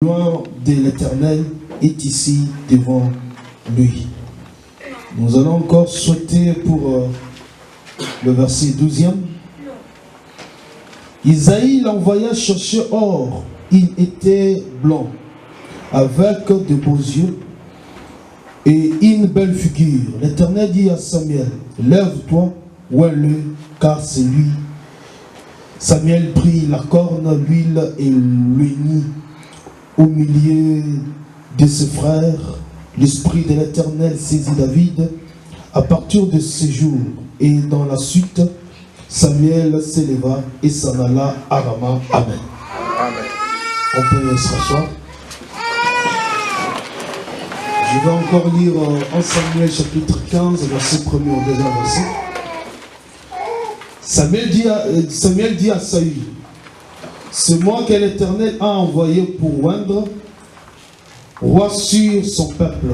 loin de l'Éternel est ici devant lui. Nous allons encore sauter pour le verset 12e. Isaïe l'envoya chercher or. Il était blanc, avec de beaux yeux et une belle figure. L'Éternel dit à Samuel, lève-toi, oins-le, car c'est lui. Samuel prit la corne, l'huile et l'unit au milieu de ses frères. L'Esprit de l'Éternel saisit David à partir de ce jour. Et dans la suite, Samuel s'éleva et s'en alla à Rama. Amen. Amen. On peut se rasseoir. Je vais encore lire en Samuel chapitre 15, verset 1er au 2e verset. Samuel dit à Saül, c'est moi que l'Éternel a envoyé pour oindre roi sur son peuple,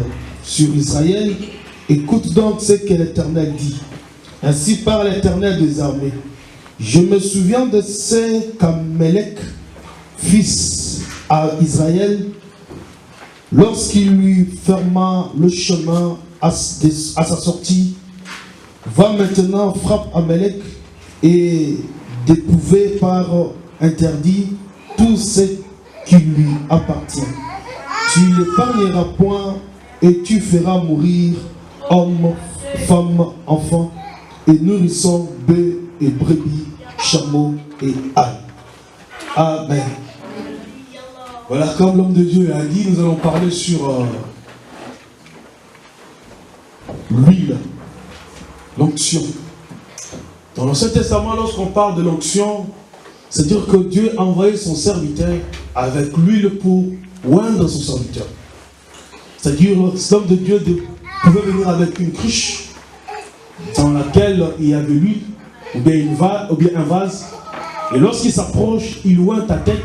sur Israël. Écoute donc ce que l'Éternel dit. Ainsi parle l'Éternel des armées. Je me souviens de ce qu'Amalek, fils à Israël, lorsqu'il lui ferma le chemin à sa sortie, va maintenant frappe Amalek et dépouver par interdit tout ce qui lui appartient. Tu n'épargneras point et tu feras mourir hommes, femmes, enfants et nourrissons, bœufs et brebis, chameaux et ânes. Amen. Voilà, comme l'homme de Dieu a dit, nous allons parler sur l'huile, l'onction. Dans l'Ancien Testament, lorsqu'on parle de l'onction, c'est-à-dire que Dieu a envoyé son serviteur avec l'huile pour oindre son serviteur. C'est-à-dire que l'homme de Dieu pouvait venir avec une cruche dans laquelle il y avait l'huile, ou bien un vase, et lorsqu'il s'approche, il oint ta tête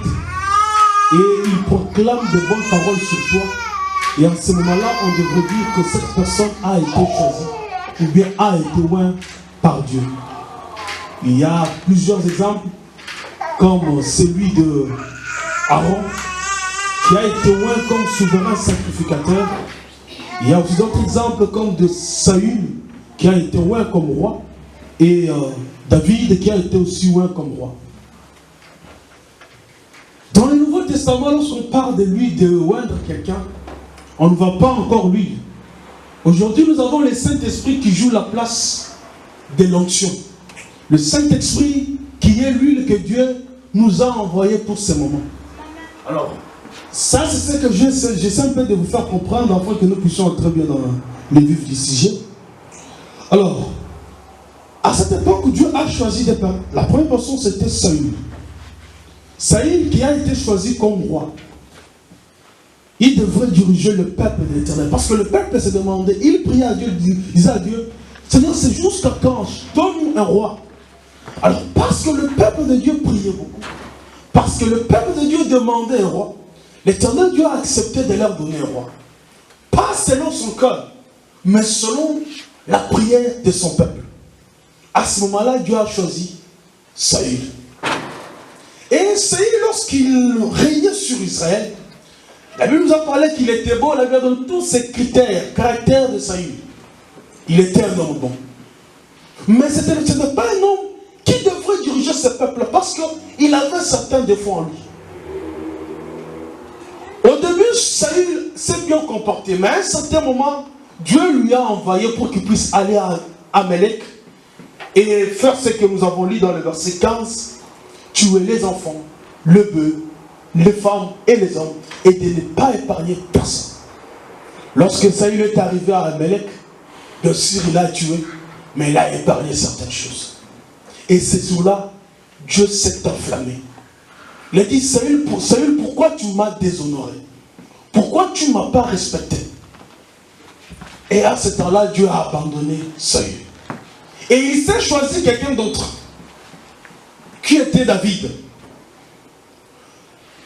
et il proclame de bonnes paroles sur toi. Et en ce moment-là, on devrait dire que cette personne a été choisie, ou bien a été oint par Dieu. Il y a plusieurs exemples, comme celui de Aaron, qui a été oint comme souverain sacrificateur. Il y a aussi d'autres exemples comme de Saül, qui a été oint comme roi, et David, qui a été aussi oint comme roi. Dans le Nouveau Testament, lorsqu'on parle de l'huile de oindre quelqu'un, on ne voit pas encore l'huile. Aujourd'hui, nous avons le Saint-Esprit qui joue la place de l'onction. Le Saint-Esprit qui est l'huile que Dieu nous a envoyée pour ce moment. Alors, ça c'est ce que j'essaie un peu de vous faire comprendre afin que nous puissions entrer bien dans le vif du sujet. Alors, à cette époque où Dieu a choisi des peuples, la première personne c'était Saül. Saül qui a été choisi comme roi. Il devrait diriger le peuple de l'Éternel. Parce que le peuple se demandait, il priait à Dieu, il disait à Dieu, Seigneur, c'est jusqu'à quand? Donne-nous un roi. Alors, parce que le peuple de Dieu priait beaucoup, parce que le peuple de Dieu demandait un roi, l'Éternel Dieu a accepté de leur donner un roi. Pas selon son cœur, mais selon la prière de son peuple. À ce moment-là, Dieu a choisi Saül. Et Saül, lorsqu'il régnait sur Israël, la Bible nous a parlé qu'il était beau, la Bible a donné tous ses critères, caractères de Saül. Il était un homme bon. Mais ce n'était pas un homme qui devrait diriger ce peuple parce qu'il avait certains défauts en lui. Au début, Saül s'est bien comporté, mais à un certain moment, Dieu lui a envoyé pour qu'il puisse aller à Amalek et faire ce que nous avons lu dans le verset 15, tuer les enfants, le bœuf, les femmes et les hommes, et de ne pas épargner personne. Lorsque Saül est arrivé à Amalek, bien sûr il a tué, mais il a épargné certaines choses. Et ce jour-là, Dieu s'est enflammé. Il a dit, Saül, pourquoi tu m'as déshonoré? Pourquoi tu ne m'as pas respecté? Et à ce temps-là, Dieu a abandonné Saül. Et il s'est choisi quelqu'un d'autre, qui était David.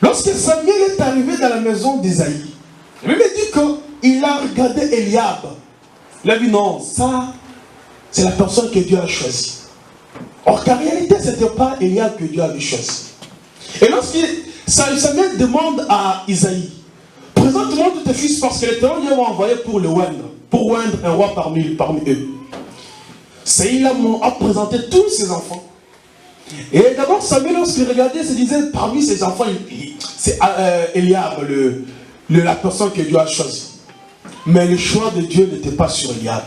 Lorsque Samuel est arrivé dans la maison d'Isaïe, il me dit qu'il a regardé Eliab. Il a dit non, ça, c'est la personne que Dieu a choisie. Or, qu'en réalité, ce n'était pas Eliab que Dieu avait choisi. Et lorsque Samuel demande à Isaïe, présente-moi tous tes fils parce que l'Éternel m'a envoyé pour le oindre, pour oindre un roi parmi eux. Saïl a présenté tous ses enfants. Et d'abord Samuel, lorsqu'il regardait, se disait, parmi ses enfants, c'est Eliab, la personne que Dieu a choisie. Mais le choix de Dieu n'était pas sur Eliab.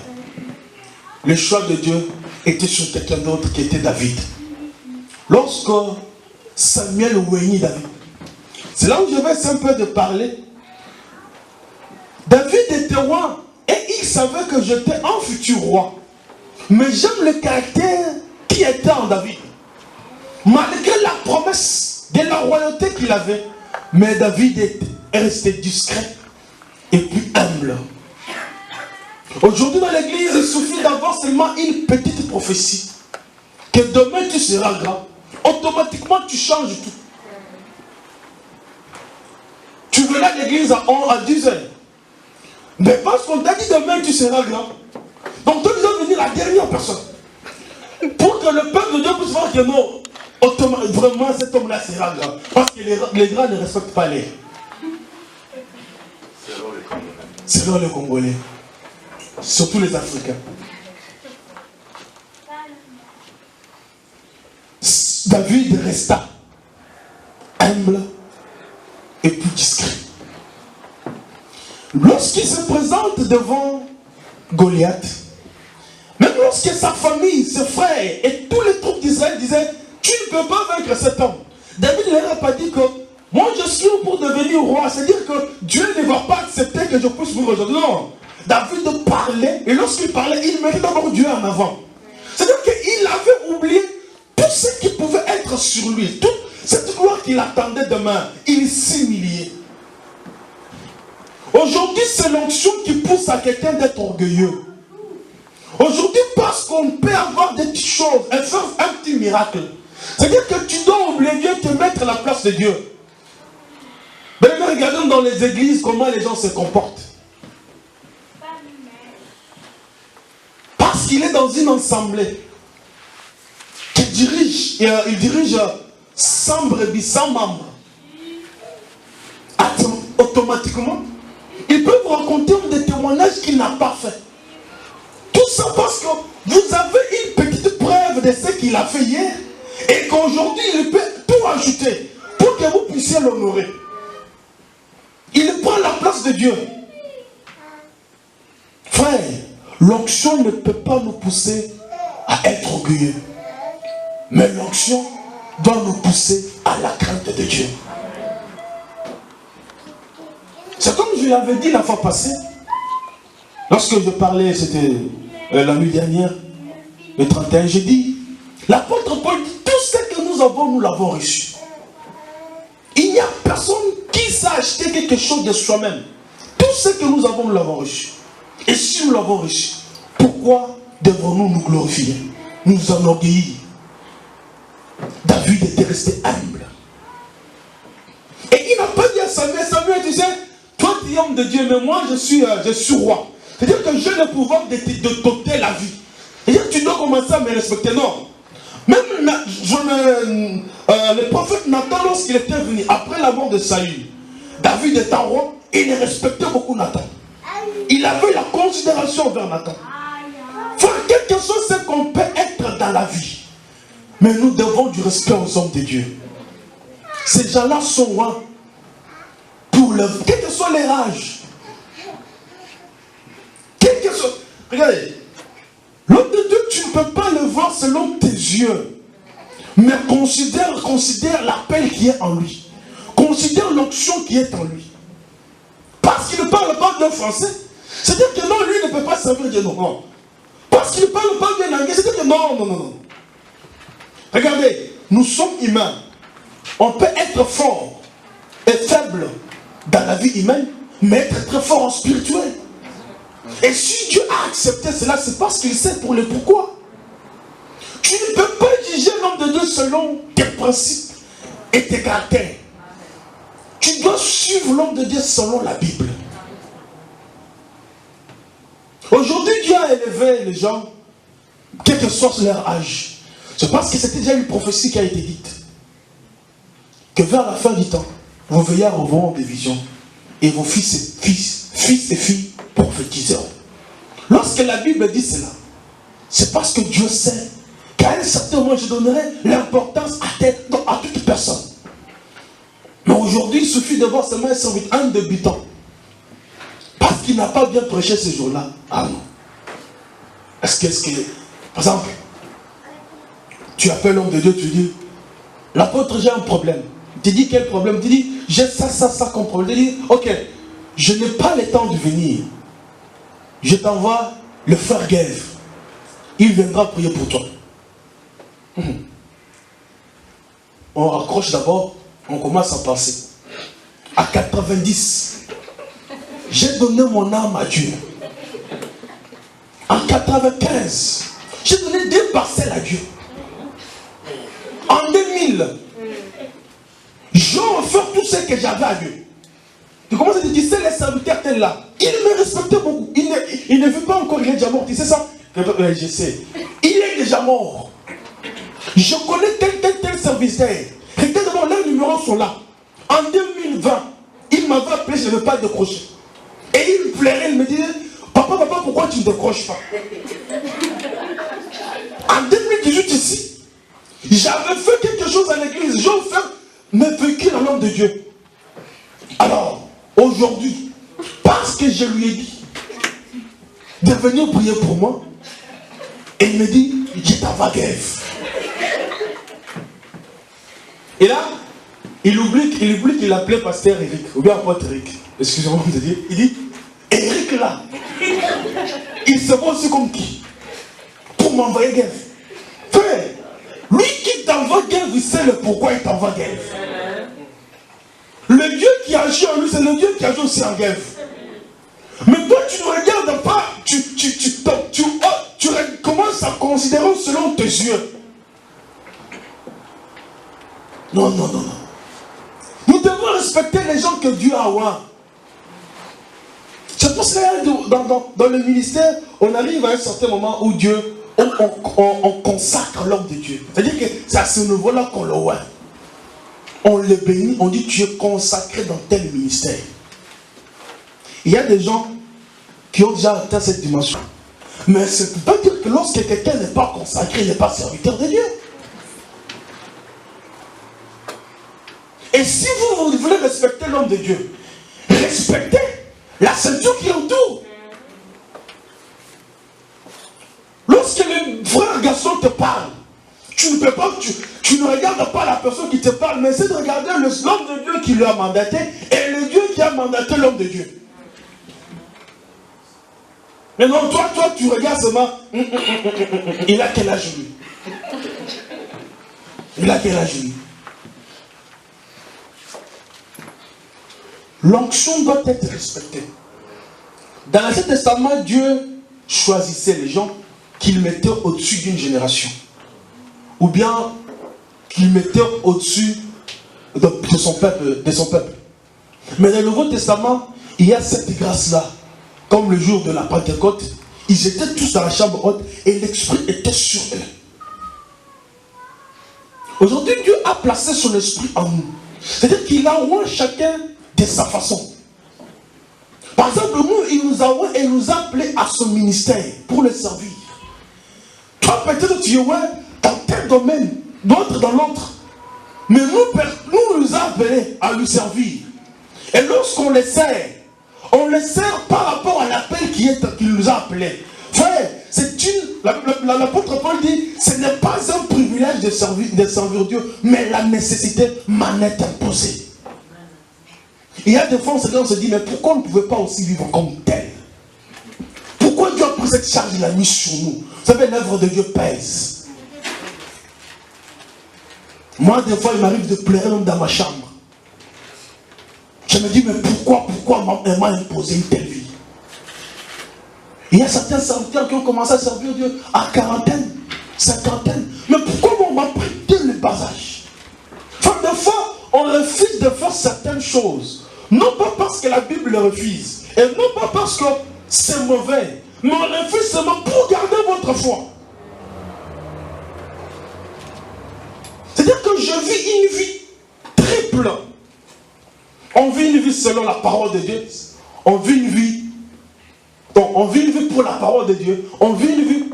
Le choix de Dieu était sur quelqu'un d'autre qui était David. Lorsque Samuel oignit David, c'est là où je vais un peu de parler. David était roi et il savait que j'étais un futur roi. Mais j'aime le caractère qui était en David. Malgré la promesse de la royauté qu'il avait, mais David est resté discret et puis humble. Aujourd'hui dans l'église, il suffit d'avoir seulement une petite prophétie. Que demain tu seras grand. Automatiquement tu changes tout. Tu verras l'église à 10 heures. Mais parce qu'on t'a dit demain tu seras grand. Donc toi tu dois devenir la dernière personne. Pour que le peuple de Dieu puisse voir que non, vraiment cet homme-là sera grand. Parce que les grands ne respectent pas les. Selon les Congolais. Surtout les Africains. David resta humble et puis discret. Lorsqu'il se présente devant Goliath, même lorsque sa famille, ses frères et tous les troupes d'Israël disaient, tu ne peux pas vaincre cet homme. David ne leur a pas dit que moi je suis pour devenir roi. C'est-à-dire que Dieu ne va pas accepter que je puisse mourir aujourd'hui. Non. David parlait, et lorsqu'il parlait, il mettait d'abord Dieu en avant. C'est-à-dire qu'il avait oublié tout ce qui pouvait être sur lui, toute cette gloire qu'il attendait demain. Il s'humiliait. Aujourd'hui, c'est l'onction qui pousse à quelqu'un d'être orgueilleux. Aujourd'hui, parce qu'on peut avoir des petites choses, et faire un petit miracle. C'est-à-dire que tu dois oublier Dieu, te mettre à la place de Dieu. Mais regardons dans les églises comment les gens se comportent. Parce qu'il est dans une assemblée qu'il dirige, il dirige 100 brebis, 100 membres. Automatiquement, il peut vous raconter des témoignages qu'il n'a pas fait. Tout ça parce que vous avez une petite preuve de ce qu'il a fait hier et qu'aujourd'hui il peut tout ajouter pour que vous puissiez l'honorer. Il prend la place de Dieu. Frère, l'onction ne peut pas nous pousser à être orgueilleux. Mais l'onction doit nous pousser à la crainte de Dieu. C'est comme je l'avais dit la fois passée. Lorsque je parlais, c'était la nuit dernière, le 31, j'ai dit, l'apôtre Paul dit, tout ce que nous avons, nous l'avons reçu. Il n'y a personne qui sait acheter quelque chose de soi-même. Tout ce que nous avons, nous l'avons reçu. Et si nous l'avons reçu, pourquoi devons-nous nous glorifier, nous enorgueillir? David était resté humble. Et il n'a pas dit à Samuel, Samuel, tu sais, toi tu es homme de Dieu, mais moi je suis roi. C'est-à-dire que j'ai le pouvoir de t'ôter la vie. C'est-à-dire que tu dois commencer à me respecter. Non. Même le prophète Nathan, lorsqu'il était venu, après la mort de Saül, David étant roi, il respectait beaucoup Nathan. Il avait la considération vers Nathan. Enfin, quelque chose c'est qu'on peut être dans la vie. Mais nous devons du respect aux hommes de Dieu. Ces gens-là sont rois. Quel que soit leur âge. Quel que soit. Regardez. L'homme de Dieu, tu ne peux pas le voir selon tes yeux. Mais considère l'appel qui est en lui. Considère l'onction qui est en lui. Parce qu'il ne parle pas bien français. C'est-à-dire que non, lui ne peut pas servir Dieu. Non. Parce qu'il ne parle pas bien anglais. C'est-à-dire que non. Regardez, nous sommes humains. On peut être fort et faible dans la vie humaine, mais être très fort en spirituel. Et si Dieu a accepté cela, c'est parce qu'il sait pour le pourquoi. Tu ne peux pas juger l'homme de Dieu selon tes principes et tes caractères. Tu dois suivre l'homme de Dieu selon la Bible. Aujourd'hui, Dieu a élevé les gens, quel que soit leur âge. C'est parce que c'était déjà une prophétie qui a été dite. Que vers la fin du temps, vos veillards auront des visions, et vos fils et filles prophétiseront. Lorsque la Bible dit cela, c'est parce que Dieu sait qu'à un certain moment, je donnerai l'importance à toute personne. Mais aujourd'hui, il suffit de voir seulement un débutant. Parce qu'il n'a pas bien prêché ce jour-là. Ah non. Est-ce que, par exemple, tu appelles l'homme de Dieu, tu dis, l'apôtre, j'ai un problème. Tu dis quel problème? Tu dis, j'ai ça comme problème. Tu dis, ok, je n'ai pas le temps de venir. Je t'envoie le frère Gaël. Il viendra prier pour toi. On raccroche d'abord, on commence à penser. À 90, j'ai donné mon âme à Dieu. En 95, j'ai donné 2 parcelles à Dieu. En 2000, j'ai offert tout ce que j'avais à Dieu. Tu commences à te dire, c'est les serviteurs tels là. Il me respectait beaucoup. Il ne vit pas encore, il est déjà mort. Tu sais ça? Je sais. Il est déjà mort. Je connais tel serviteur. Regarde d'abord, leurs numéros sont là. En 2020, il m'avait appelé, je ne veux pas décrocher. Et il me plairait, il me disait, papa, pourquoi tu ne décroches pas? En 2018 ici, j'avais fait quelque chose à l'église. J'ai offert mes véhicules à l'homme de Dieu. Alors, aujourd'hui, parce que je lui ai dit de venir prier pour moi, et il me dit, je t'envoie Gaël. Et là, il oublie qu'il appelait pasteur Eric, ou bien apôtre Eric. Excusez-moi de dire. Il dit, Eric là, il se voit aussi comme qui? Pour m'envoyer Gaël. Frère, lui qui t'envoie Gaël, il sait le pourquoi il t'envoie Gaël. Le Dieu qui agit en lui, c'est le Dieu qui agit aussi en Gaël. Mais toi, tu ne regardes pas, tu commences à considérer selon tes yeux. Non. Nous devons respecter les gens que Dieu a ouin. C'est pour cela que dans le ministère, on arrive à un certain moment où Dieu, on consacre l'homme de Dieu. C'est-à-dire que c'est à ce niveau-là qu'on le ouin. On le bénit, on dit tu es consacré dans tel ministère. Il y a des gens qui ont déjà atteint cette dimension. Mais ça ne peut pas dire que lorsque quelqu'un n'est pas consacré, il n'est pas serviteur de Dieu. Et si vous voulez respecter l'homme de Dieu, respectez la ceinture qui entoure. Lorsque le frère garçon te parle, tu ne regardes pas la personne qui te parle, mais c'est de regarder l'homme de Dieu qui lui a mandaté et le Dieu qui a mandaté l'homme de Dieu. Mais non, toi, tu regardes seulement, il a quel âge lui? Il a quel âge lui? L'onction doit être respectée. Dans l'Ancien Testament, Dieu choisissait les gens qu'il mettait au-dessus d'une génération. Ou bien qu'il mettait au-dessus de son peuple. Mais dans le Nouveau Testament, il y a cette grâce-là. Comme le jour de la Pentecôte, ils étaient tous dans la chambre haute et l'Esprit était sur eux. Aujourd'hui, Dieu a placé son esprit en nous. C'est-à-dire qu'il a oint chacun de sa façon. Par exemple, nous, il nous a oint et il nous a appelés à son ministère pour le servir. Toi, peut-être tu es oint dans tel domaine, d'autres dans l'autre. Mais nous a appelés à lui servir. Et lorsqu'on les sert, on les sert par rapport à l'appel qu'il nous a appelés. Frère, l'apôtre Paul dit, ce n'est pas un privilège de servir Dieu, mais la nécessité m'en est imposée. Il y a des fois, on se dit, mais pourquoi on ne pouvait pas aussi vivre comme tel? Pourquoi Dieu a pris cette charge, il l'a mis sur nous? Vous savez, l'œuvre de Dieu pèse. Moi, des fois, il m'arrive de pleurer même dans ma chambre. Je me dis, mais pourquoi on m'a imposé une telle vie? Il y a certains serviteurs qui ont commencé à servir Dieu à 40aine, 50aine. Mais pourquoi on m'a pris dès le bas âge? Enfin, des fois, on refuse de faire certaines choses. Non pas parce que la Bible le refuse. Et non pas parce que c'est mauvais. Mais on refuse seulement pour garder votre foi. C'est-à-dire que je vis une vie triple. On vit une vie selon la parole de Dieu. On vit une vie. Donc, on vit une vie pour la parole de Dieu. On vit une vie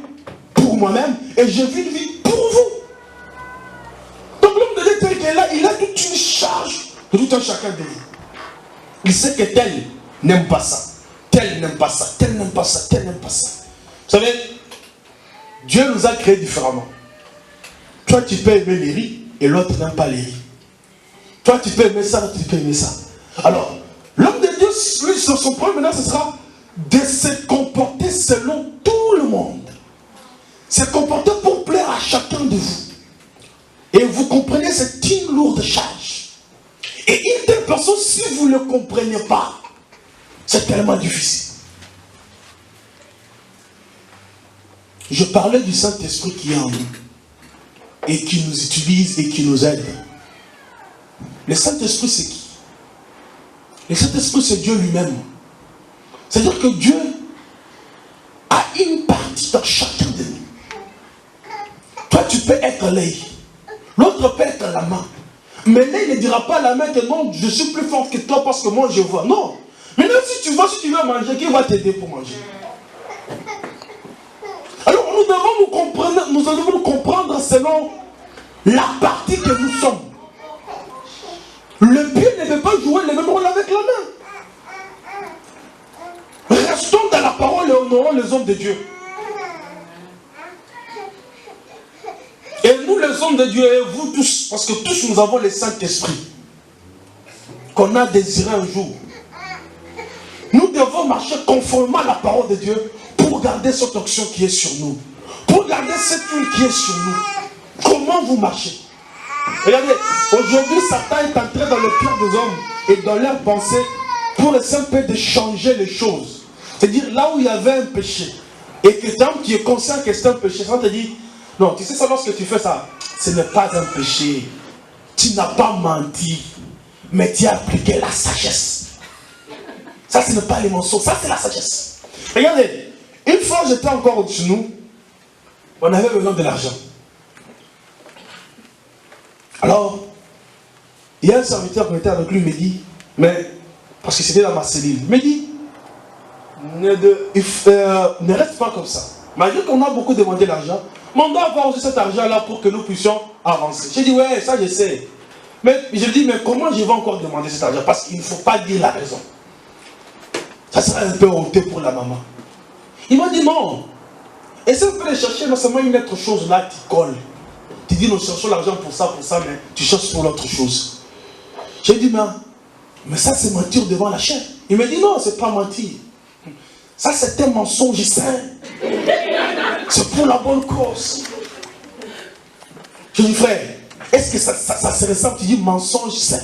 pour moi-même. Et je vis une vie pour vous. Donc, l'homme de Dieu tel qu'il est là, il a toute une charge de tout un chacun de vous. Il sait que tel n'aime pas ça. Tel n'aime pas ça. Tel n'aime pas ça. Tel n'aime pas ça. Vous savez, Dieu nous a créés différemment. Toi, tu peux aimer les riz et l'autre n'aime pas les riz. Toi, tu peux aimer ça, l'autre, tu peux aimer ça. Alors, l'homme de Dieu, lui, son problème maintenant, ce sera de se comporter selon tout le monde. Se comporter pour plaire à chacun de vous. Et vous comprenez, c'est une lourde charge. Et une telle personne, si vous ne le comprenez pas, c'est tellement difficile. Je parlais du Saint-Esprit qui est en nous. Et qui nous utilise et qui nous aide. Le Saint-Esprit, c'est qui? Le Saint-Esprit, c'est Dieu lui-même. C'est-à-dire que Dieu a une partie dans chacun de nous. Toi, tu peux être l'œil. L'autre peut être la main. Mais l'œil ne dira pas à la main que non, je suis plus fort que toi parce que moi je vois. Non. Maintenant, si tu veux manger, qui va t'aider pour manger? Alors, nous devons nous comprendre selon la partie que nous sommes. Le pied ne peut pas jouer le même rôle avec la main. Restons dans la parole et honorons les hommes de Dieu. Et nous les hommes de Dieu, et vous tous, parce que tous nous avons le Saint-Esprit, qu'on a désiré un jour. Nous devons marcher conformément à la parole de Dieu pour garder cette onction qui est sur nous. Pour garder cette huile qui est sur nous. Comment vous marchez? Regardez, aujourd'hui Satan est entré dans le cœur des hommes et dans leurs pensées pour essayer un peu de changer les choses. C'est-à-dire là où il y avait un péché et que l'homme qui est conscient que c'est un péché, ça te dit, non, tu sais ça, lorsque tu fais ça, ce n'est pas un péché. Tu n'as pas menti, mais tu as appliqué la sagesse. Ça, ce n'est pas les mensonges, ça c'est la sagesse. Regardez, une fois j'étais encore au-dessus de nous, on avait besoin de l'argent. Alors, il y a un serviteur qui était avec lui, il me dit, mais, parce que c'était dans ma cellule, il me dit, ne reste pas comme ça. Malgré qu'on a beaucoup demandé l'argent, mais on doit avoir aussi cet argent-là pour que nous puissions avancer. J'ai dit, ouais, ça je sais. Mais je dis, mais comment je vais encore demander cet argent? Parce qu'il ne faut pas dire la raison. Ça serait un peu honté pour la maman. Il m'a dit, non. Essaye un peu de chercher, non seulement une autre chose là qui colle. Tu dis, nous cherchons l'argent pour ça, mais tu cherches pour l'autre chose. J'ai dit, mais ça c'est mentir devant la chair. Il me dit, non, c'est pas mentir. Ça c'est un mensonge sain. C'est pour la bonne cause. Je dis, frère, est-ce que ça se ressemble? Tu dis, mensonge sain.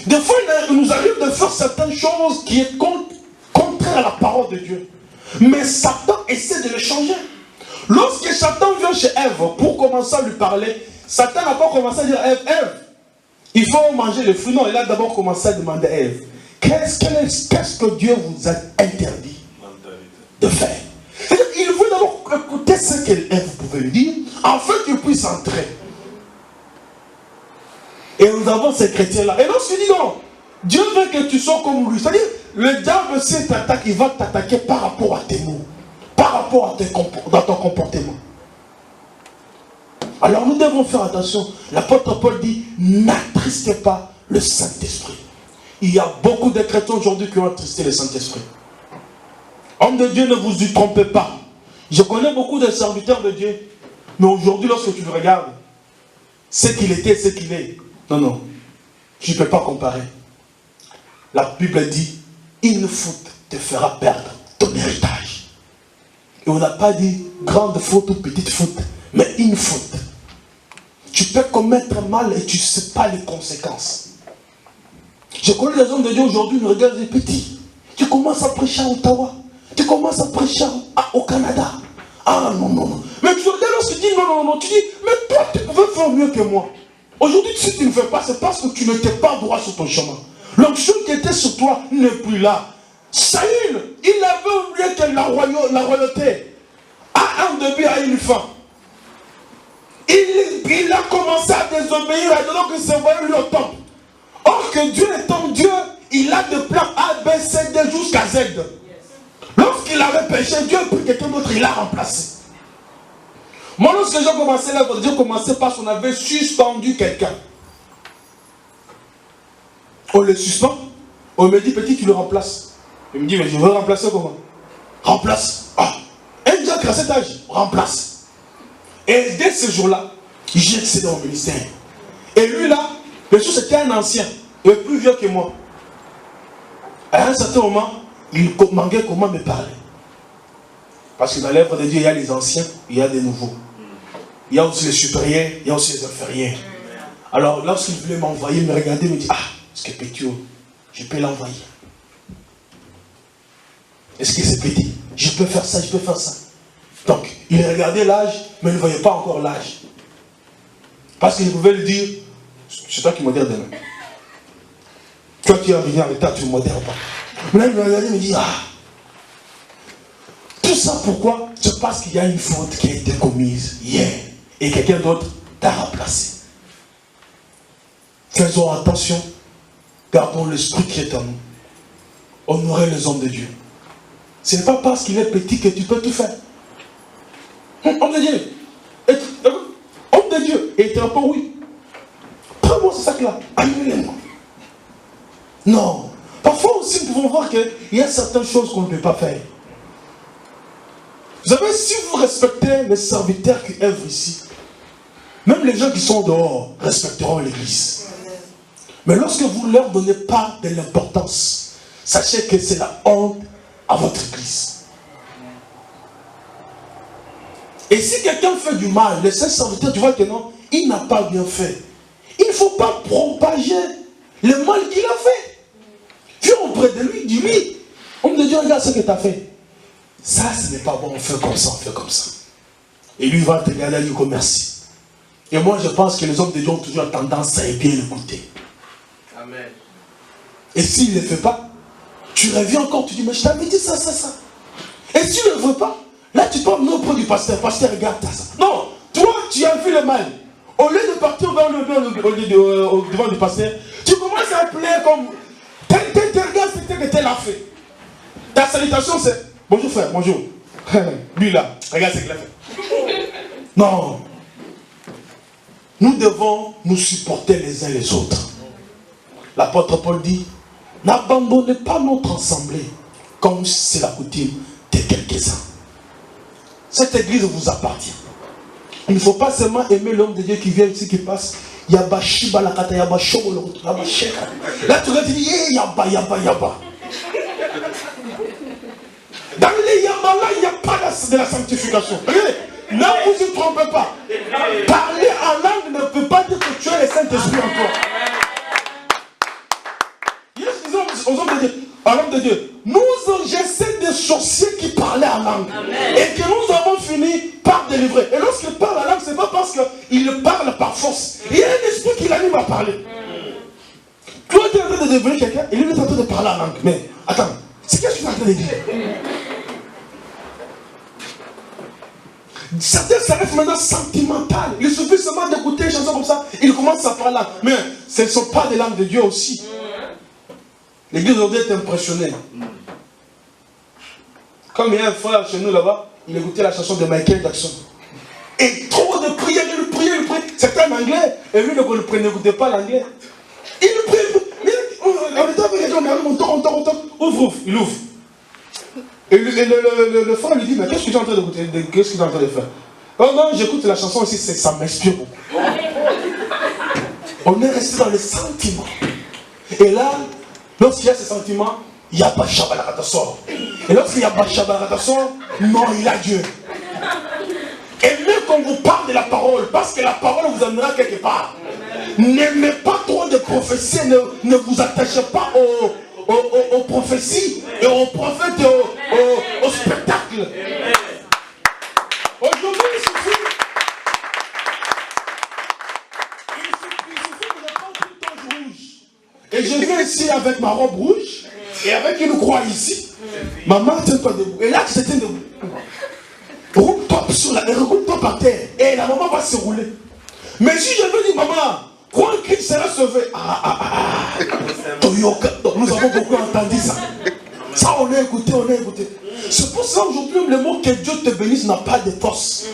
Des fois, il nous arrive de faire certaines choses qui sont contraires à la parole de Dieu. Mais Satan essaie de le changer. Lorsque Satan vient chez Ève pour commencer à lui parler, Satan n'a pas commencé à dire, Ève, il faut manger le fruit. Non, il a d'abord commencé à demander à Ève, qu'est-ce que Dieu vous a interdit de faire? Il veut d'abord écouter ce qu'Ève pouvait lui dire, afin qu'il puisse entrer. Et nous avons ces chrétiens-là. Et lorsqu'il dit non, Dieu veut que tu sois comme lui. C'est-à-dire, le diable, s'il t'attaque, il va t'attaquer par rapport à tes mots, par rapport à ton comportement. Alors nous devons faire attention. L'apôtre Paul dit, n'attristez pas le Saint-Esprit. Il y a beaucoup de chrétiens aujourd'hui qui ont attristé le Saint-Esprit. Homme de Dieu, ne vous y trompez pas. Je connais beaucoup de serviteurs de Dieu, mais aujourd'hui, lorsque tu le regardes, ce qu'il était, ce qu'il est, non, je ne peux pas comparer. La Bible dit, une faute te fera perdre ton héritage. Et on n'a pas dit grande faute ou petite faute, mais une faute. Tu peux commettre mal et tu ne sais pas les conséquences. Je connais des hommes de Dieu aujourd'hui, ils regardent des petits. Tu commences à prêcher à Ottawa, tu commences à prêcher au Canada. Ah non. Mais tu regardes lorsque tu dis non, tu dis, mais toi tu pouvais faire mieux que moi. Aujourd'hui, si tu ne fais pas, c'est parce que tu n'étais pas droit sur ton chemin. L'onction qui était sur toi n'est plus là. Saül, il avait oublié que la royauté a un début, a une fin. Il a commencé à désobéir à donc il se voyait lui au temple. Or que Dieu étant Dieu, il a de plans A, B, C, D jusqu'à Z. Lorsqu'il avait péché, Dieu a pris quelqu'un d'autre, il l'a remplacé. Moi, lorsque j'ai commencé l'œuvre de Dieu, commençait parce qu'on avait suspendu quelqu'un. On le suspend, on me dit, petit, tu le remplaces. Il me dit, mais je veux le remplacer comment? Remplace. Ah, un diacre à cet âge, remplace. Et dès ce jour-là, j'ai accédé au ministère. Et lui là, bien sûr, c'était un ancien, il est plus vieux que moi. À un certain moment, il manquait comment me parler. Parce que dans l'œuvre de Dieu, il y a les anciens, il y a des nouveaux. Il y a aussi les supérieurs, il y a aussi les inférieurs. Alors, lorsqu'il voulait m'envoyer, il me regardait, il me dit, ah, est-ce que petit, je peux l'envoyer? Est-ce que c'est petit? Je peux faire ça, je peux faire ça. Donc, il regardait l'âge, mais il ne voyait pas encore l'âge. Parce qu'il pouvait lui dire, c'est toi qui modères demain. Toi qui es venu en retard, tu ne modères pas. Maintenant, il me regardait et me dit, ah, tout ça pourquoi? C'est parce qu'il y a une faute qui a été commise hier. Et quelqu'un d'autre t'a remplacé. Faisons attention. Gardons l'esprit qui est en nous. Honorez les hommes de Dieu. Ce n'est pas parce qu'il est petit que tu peux tout faire. Homme de Dieu. Homme de Dieu. Et tu n'as pas oui. Prends-moi ce sac-là. Annule-le-moi. Non. Parfois aussi, nous pouvons voir qu'il y a certaines choses qu'on ne peut pas faire. Vous savez, si vous respectez les serviteurs qui œuvrent ici, même les gens qui sont dehors respecteront l'église. Mais lorsque vous ne leur donnez pas de l'importance, sachez que c'est la honte à votre église. Et si quelqu'un fait du mal, le saint serviteur, tu vois que non, il n'a pas bien fait. Il ne faut pas propager le mal qu'il a fait. Viens auprès de lui, dis-lui, homme de Dieu, regarde ce que tu as fait. Ça, ce n'est pas bon, on fait comme ça, on fait comme ça. Et lui va te regarder et lui dire merci. Et moi, je pense que les hommes de Dieu ont toujours tendance à bien l'écouter. Amen. Et s'il ne le fait pas, tu reviens encore, tu dis, mais je t'avais dit ça, ça, ça. Et si tu ne le veux pas, là, tu tombes auprès du pasteur. Pasteur, regarde ça. Non, toi, tu as vu le mal. Au lieu de partir devant du pasteur, tu commences à appeler comme regarde ce que tel a fait. Ta salutation, c'est bonjour frère, bonjour. Lui là, regarde ce qu'il a fait. Non. Nous devons nous supporter les uns les autres. L'apôtre Paul dit, n'abandonnez pas notre assemblée, comme c'est la coutume de quelques-uns. Cette église vous appartient. Il ne faut pas seulement aimer l'homme de Dieu qui vient ici, qui passe. Yaba shiba la kata, yaba shobo, yaba sheka. Là tu regardes, tu dis, yaba, yaba, yaba. Dans les yaba là, il n'y a pas de la sanctification. Ne vous y trompez pas. Parler en langue ne peut pas dire que tu es le Saint-Esprit en toi. Aux hommes de Dieu, à l'homme de Dieu, nous, j'essaie des sorciers qui parlaient en langue. Amen. Et que nous avons fini par délivrer. Et lorsqu'il parle en langue, ce n'est pas parce qu'il parle par force. Il y a un esprit qui l'anime à parler. Toi, tu es en train de devenir quelqu'un, et lui est en train de parler en langue. Mais attends, c'est qu'est-ce que tu es en train de dire? Certains s'arrêtent maintenant sentimental. Il suffit seulement d'écouter une chanson comme ça, ils commencent à parler. Mais ce ne sont pas des langues de Dieu aussi. L'église aujourd'hui est impressionnée. Comme il y a un frère chez nous là-bas, il écoutait la chanson de Michael Jackson. Et trop de prières, il priait. C'était en anglais. Et lui, il n'écoutait pas l'anglais. Il prie. On était avec les gens, on tourne. Ouvre, il ouvre. Et le frère lui dit, mais qu'est-ce que tu es en train d'écouter? Qu'est-ce que tu es en train de faire? Oh non, j'écoute la chanson aussi, ça m'inspire beaucoup. On est resté dans les sentiments. Et là, lorsqu'il y a ces sentiments, il n'y a pas Shabbat sort. Et lorsqu'il n'y a pas Shabbat sort, non, il a Dieu. Aimez qu'on vous parle de la parole, parce que la parole vous amènera quelque part. N'aimez pas trop de prophéties, ne vous attachez pas aux prophéties et aux prophètes et au spectacle. Aujourd'hui, il suffit de prendre une toge rouge. Et je viens ici avec ma robe rouge et avec une croix ici. Maman, tiens-toi debout. Et là, tu te tiens debout. Roule-toi par terre. Et la maman va se rouler. Mais si je veux dire, maman, Quand un Christ sera sauvé, nous avons beaucoup entendu ça. Ça, on a écouté, on a écouté. C'est pour ça aujourd'hui, le mot que Dieu te bénisse n'a pas de force.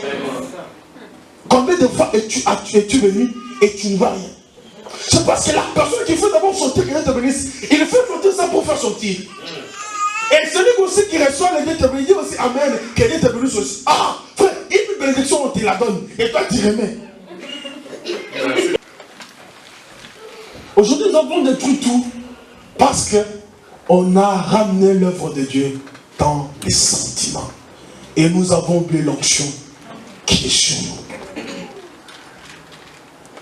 Combien de fois es-tu venu et tu ne vois rien? C'est parce que la personne qui fait d'abord sortir, que Dieu te bénisse, il fait sortir ça pour faire sortir. Et celui aussi qui reçoit le Dieu te bénisse, dit aussi Amen, que Dieu te bénisse aussi. Ah, frère, une bénédiction, on te la donne. Et toi, tu remets. Aujourd'hui, nous avons détruit tout parce qu'on a ramené l'œuvre de Dieu dans les sentiments. Et nous avons oublié l'onction qui est sur nous.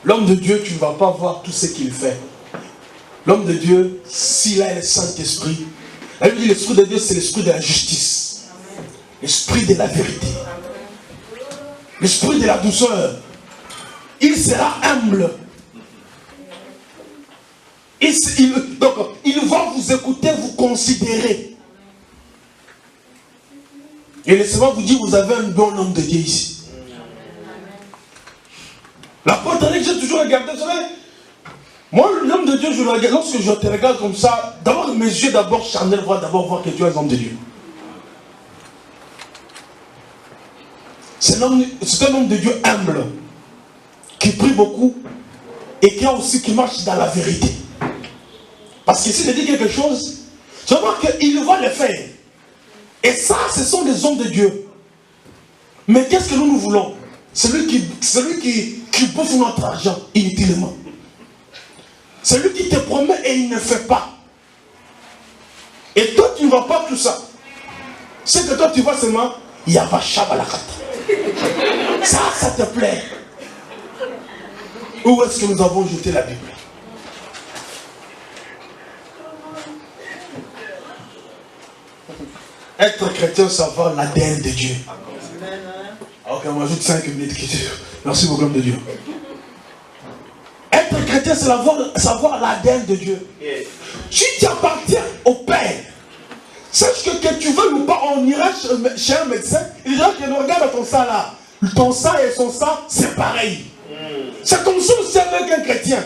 L'homme de Dieu, tu ne vas pas voir tout ce qu'il fait. L'homme de Dieu, s'il a le Saint-Esprit, la Bible dit l'Esprit de Dieu, c'est l'Esprit de la justice. L'Esprit de la vérité. L'Esprit de la douceur. Il sera humble. Donc, il va vous écouter, vous considérer. Et laissez-moi vous dire, vous avez un bon homme de Dieu ici. La porte que j'ai toujours regardé, vous savez, moi, l'homme de Dieu, je le regarde, lorsque je te regarde comme ça, d'abord mes yeux, d'abord charnels, d'abord voir que tu es un homme de Dieu. C'est un homme de Dieu humble, qui prie beaucoup, et qui marche dans la vérité. Parce que s'il te dit quelque chose, tu vas voir qu'il va le faire. Et ça, ce sont des hommes de Dieu. Mais qu'est-ce que nous voulons? Celui qui bouffe notre argent inutilement. Celui qui te promet et il ne fait pas. Et toi, tu ne vois pas tout ça. Ce que toi, tu vois seulement, Yavashabalakat. Ça te plaît. Où est-ce que nous avons jeté la Bible? Être chrétien, savoir l'ADN de Dieu. Ok, on m'ajoute 5 minutes. Merci beaucoup, l'homme de Dieu. Être chrétien, c'est savoir l'ADN de Dieu. Si tu appartiens au Père, sache que tu veux ou pas, on ira chez un médecin, il dira que regarde ton sang là. Ton sang et son sang, c'est pareil. C'est comme ça aussi avec un chrétien.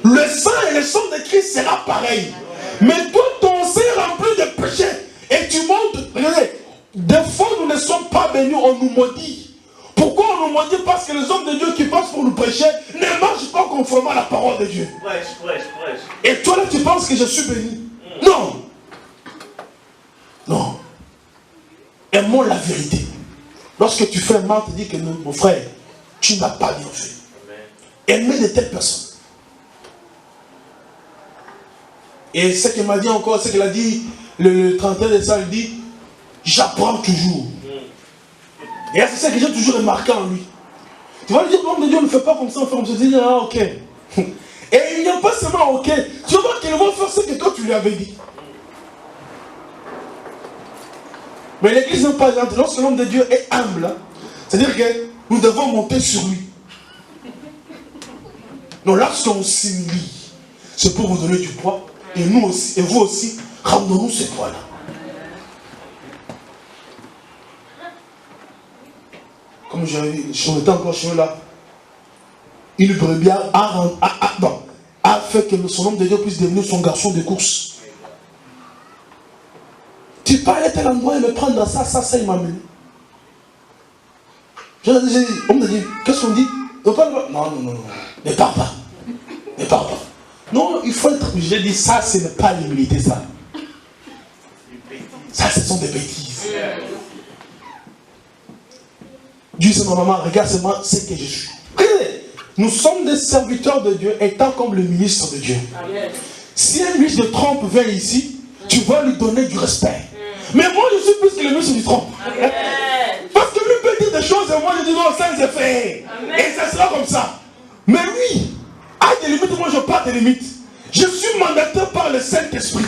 Le sang et le sang de Christ sera pareil. Mais toi, ton sang est rempli de péchés. Et tu montres, regardez, des fois nous ne sommes pas bénis, on nous maudit. Pourquoi on nous maudit? Parce que les hommes de Dieu qui passent pour nous prêcher ne marchent pas conformément à la parole de Dieu. Prêche. Et toi là tu penses que je suis béni? Non. Non. Aimons la vérité. Lorsque tu fais mal, tu dis que non, mon frère, tu n'as pas bien fait. Aimez de telles personnes. Et ce qu'il m'a dit encore, ce qu'il a dit le 31 décembre, il dit, j'apprends toujours. Et c'est ça que j'ai toujours remarqué en lui. Tu vas lui dire, l'homme de Dieu ne fait pas comme ça, on fait comme ça, tu dis, ah ok. Et il n'y a pas seulement ok, tu vas voir qu'il va faire ce que toi tu lui avais dit. Mais l'église n'est pas gentille. Lorsque l'homme de Dieu est humble, c'est-à-dire que nous devons monter sur lui. Donc lorsqu'on s'humilie, c'est pour vous donner du poids. Et nous aussi, et vous aussi, rendons-nous ce poids-là. Comme j'en étais encore chez eux là, une brebis a fait que son homme de Dieu puisse devenir son garçon de course. Tu peux aller à tel endroit et me prendre ça, il m'a mené. Je lui ai dit, on me dit, qu'est-ce qu'on dit? Non, ne pars pas. Ne pars pas. Non, il faut être. J'ai dit, ça, ce n'est pas l'humilité, ça. Ça, ce sont des bêtises. Dieu, c'est ma maman, regarde seulement ce que je suis. Nous sommes des serviteurs de Dieu, étant comme le ministre de Dieu. Si un ministre de Trump vient ici, tu vas lui donner du respect. Mais moi, je suis plus que le ministre du Trump. Parce que lui peut dire des choses et moi, je dis non, sans effet. Et ça sera comme ça. Mais lui, à des limites, moi, je n'ai pas de limites. Je suis mandaté par le Saint-Esprit.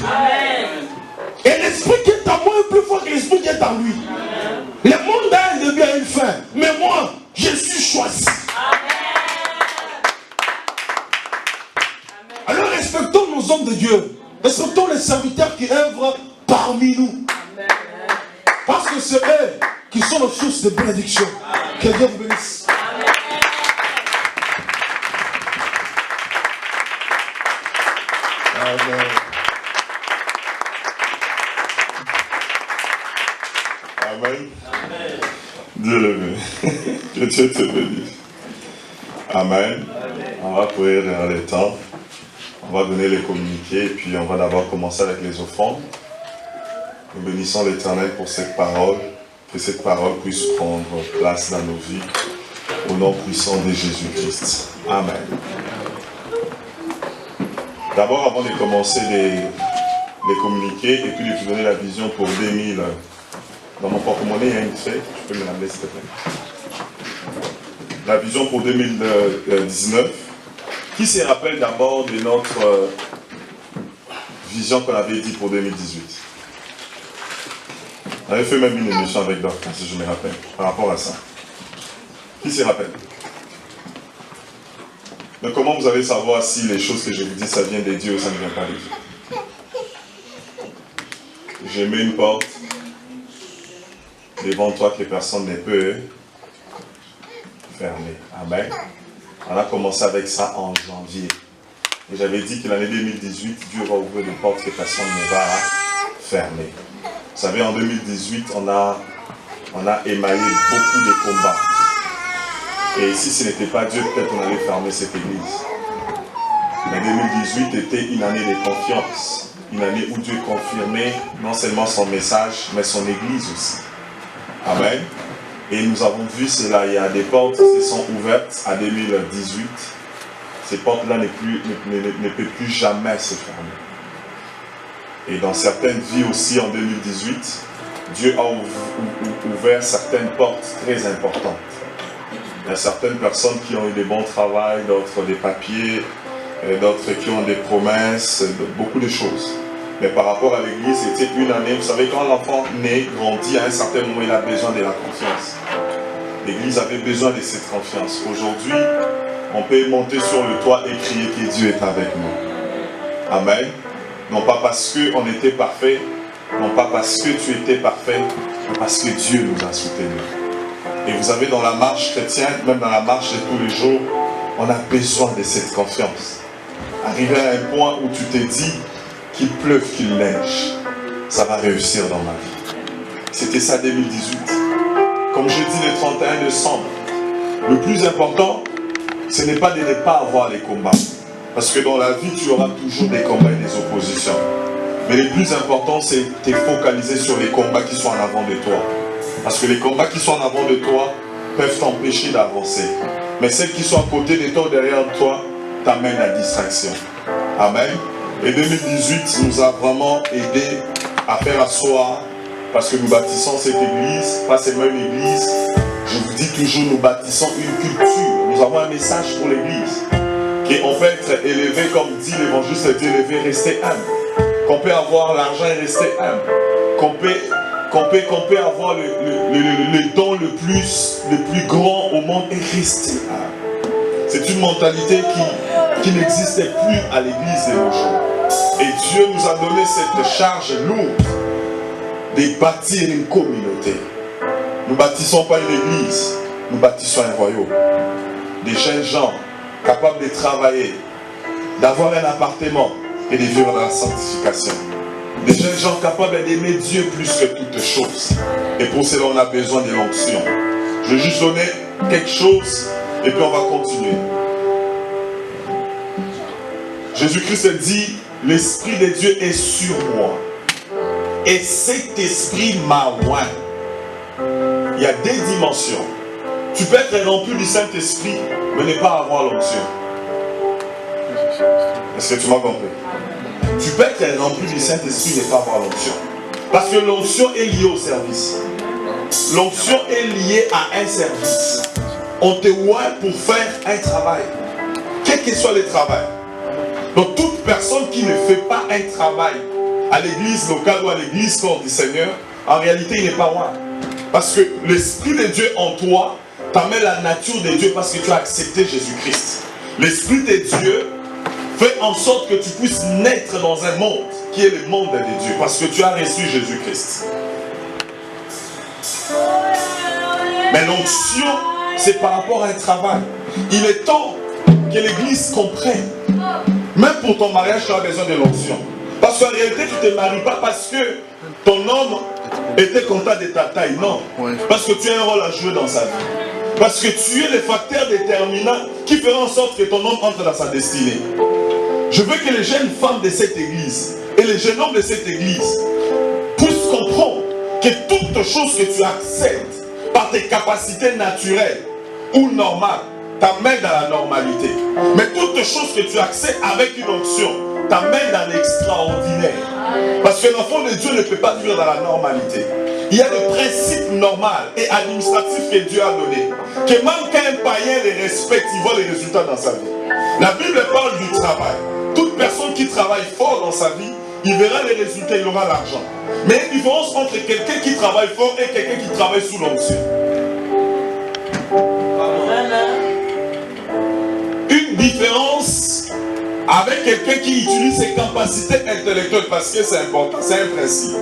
Et l'esprit qui est en moi est plus fort que l'esprit qui est en lui. Le monde a un début à une fin. Mais moi, je suis choisi. Alors respectons nos hommes de Dieu. Respectons les serviteurs qui œuvrent parmi nous. Parce que c'est eux qui sont nos sources de bénédiction. Que Dieu vous bénisse. Amen. Amen. Amen. Dieu le veut. Que Dieu te bénisse. Amen. On va courir dans les temps. On va donner les communiqués et puis on va d'abord commencer avec les offrandes. Nous bénissons l'Éternel pour cette parole. Que cette parole puisse prendre place dans nos vies. Au nom puissant de Jésus-Christ. Amen. D'abord, avant de commencer les communiquer et puis de vous donner la vision pour 2000, dans mon porte-monnaie, il y a une feuille, tu peux me l'amener s'il te plaît. La vision pour 2019. Qui se rappelle d'abord de notre vision qu'on avait dit pour 2018? On avait fait même une émission avec Doc, si je me rappelle, par rapport à ça. Qui se rappelle? Mais comment vous allez savoir si les choses que je vous dis, ça vient de Dieu ou ça ne vient pas de Dieu? J'ai mis une porte devant toi que personne ne peut fermer. Amen. On a commencé avec ça en janvier. Et j'avais dit que l'année 2018, Dieu va ouvrir des portes que personne ne va fermer. Vous savez, en 2018, on a émaillé beaucoup de combats. Et si ce n'était pas Dieu, peut-être on allait fermer cette église. Mais 2018 était une année de confiance. Une année où Dieu confirmait non seulement son message, mais son église aussi. Amen. Et nous avons vu cela. Il y a des portes qui se sont ouvertes à 2018. Ces portes-là ne peuvent plus jamais se fermer. Et dans certaines vies aussi en 2018, Dieu a ouvert certaines portes très importantes. Il y a certaines personnes qui ont eu des bons travails, d'autres des papiers, d'autres qui ont des promesses, beaucoup de choses. Mais par rapport à l'église, c'était une année, vous savez, quand l'enfant naît, grandit, à un certain moment, il a besoin de la confiance. L'église avait besoin de cette confiance. Aujourd'hui, on peut monter sur le toit et crier que Dieu est avec nous. Amen. Non pas parce qu'on était parfait, non pas parce que tu étais parfait, mais parce que Dieu nous a soutenus. Et vous savez, dans la marche chrétienne, même dans la marche de tous les jours, on a besoin de cette confiance. Arriver à un point où tu te dis qu'il pleuve, qu'il neige, ça va réussir dans ma vie. C'était ça 2018. Comme je dis le 31 décembre, le plus important, ce n'est pas de ne pas avoir les combats. Parce que dans la vie, tu auras toujours des combats et des oppositions. Mais le plus important, c'est de te focaliser sur les combats qui sont en avant de toi. Parce que les combats qui sont en avant de toi peuvent t'empêcher d'avancer. Mais celles qui sont à côté de toi ou derrière toi t'amènent à distraction. Amen. Et 2018 nous a vraiment aidé à faire asseoir, parce que nous bâtissons cette église, pas seulement une église, je vous dis toujours, nous bâtissons une culture. Nous avons un message pour l'église. Qu'on peut être élevé, comme dit l'évangile, c'est élevé, rester humble. Qu'on peut avoir l'argent et rester humble. Qu'on peut avoir le don le plus grand au monde et rester humble. C'est une mentalité qui n'existait plus à l'église de nos jours. Et Dieu nous a donné cette charge lourde de bâtir une communauté. Nous ne bâtissons pas une église, nous bâtissons un royaume. Des jeunes gens capables de travailler, d'avoir un appartement et de vivre dans la sanctification. Des jeunes gens capables d'aimer Dieu plus que toutes choses. Et pour cela, on a besoin de l'onction. Je vais juste donner quelque chose et puis on va continuer. Jésus-Christ dit, l'Esprit de Dieu est sur moi. Et cet Esprit m'a oint. Il y a des dimensions. Tu peux être rempli du Saint-Esprit, mais ne pas avoir l'onction. Est-ce que tu m'as compris? Tu peux être rempli du Saint-Esprit et ne pas avoir l'onction. Parce que l'onction est liée au service. L'onction est liée à un service. On te oint pour faire un travail. Quel que soit le travail. Donc toute personne qui ne fait pas un travail à l'église locale ou à l'église corps du Seigneur, en réalité il n'est pas oint. Parce que l'Esprit de Dieu en toi t'amène la nature de Dieu parce que tu as accepté Jésus-Christ. L'Esprit de Dieu fait en sorte que tu puisses naître dans un monde qui est le monde de Dieu parce que tu as reçu Jésus-Christ. Mais l'onction, c'est par rapport à un travail. Il est temps que l'Église comprenne Même pour ton mariage, tu as besoin de l'onction. Parce qu'en réalité, tu ne te maries pas parce que ton homme était content de ta taille. Non. Parce que tu as un rôle à jouer dans sa vie. Parce que tu es le facteur déterminant qui fera en sorte que ton homme entre dans sa destinée. Je veux que les jeunes femmes de cette église et les jeunes hommes de cette église puissent comprendre que toutes choses que tu acceptes par tes capacités naturelles ou normales t'amènent dans la normalité. Mais toutes choses que tu acceptes avec une onction t'amènent dans l'extraordinaire. Parce que l'enfant de Dieu ne peut pas vivre dans la normalité. Il y a des principes normaux et administratifs que Dieu a donnés. Que même quand un païen les respecte, il voit les résultats dans sa vie. La Bible parle du travail. Toute personne qui travaille fort dans sa vie, il verra les résultats, il aura l'argent. Mais il y a une différence entre quelqu'un qui travaille fort et quelqu'un qui travaille sous l'onction. Une différence avec quelqu'un qui utilise ses capacités intellectuelles, parce que c'est important, c'est un principe.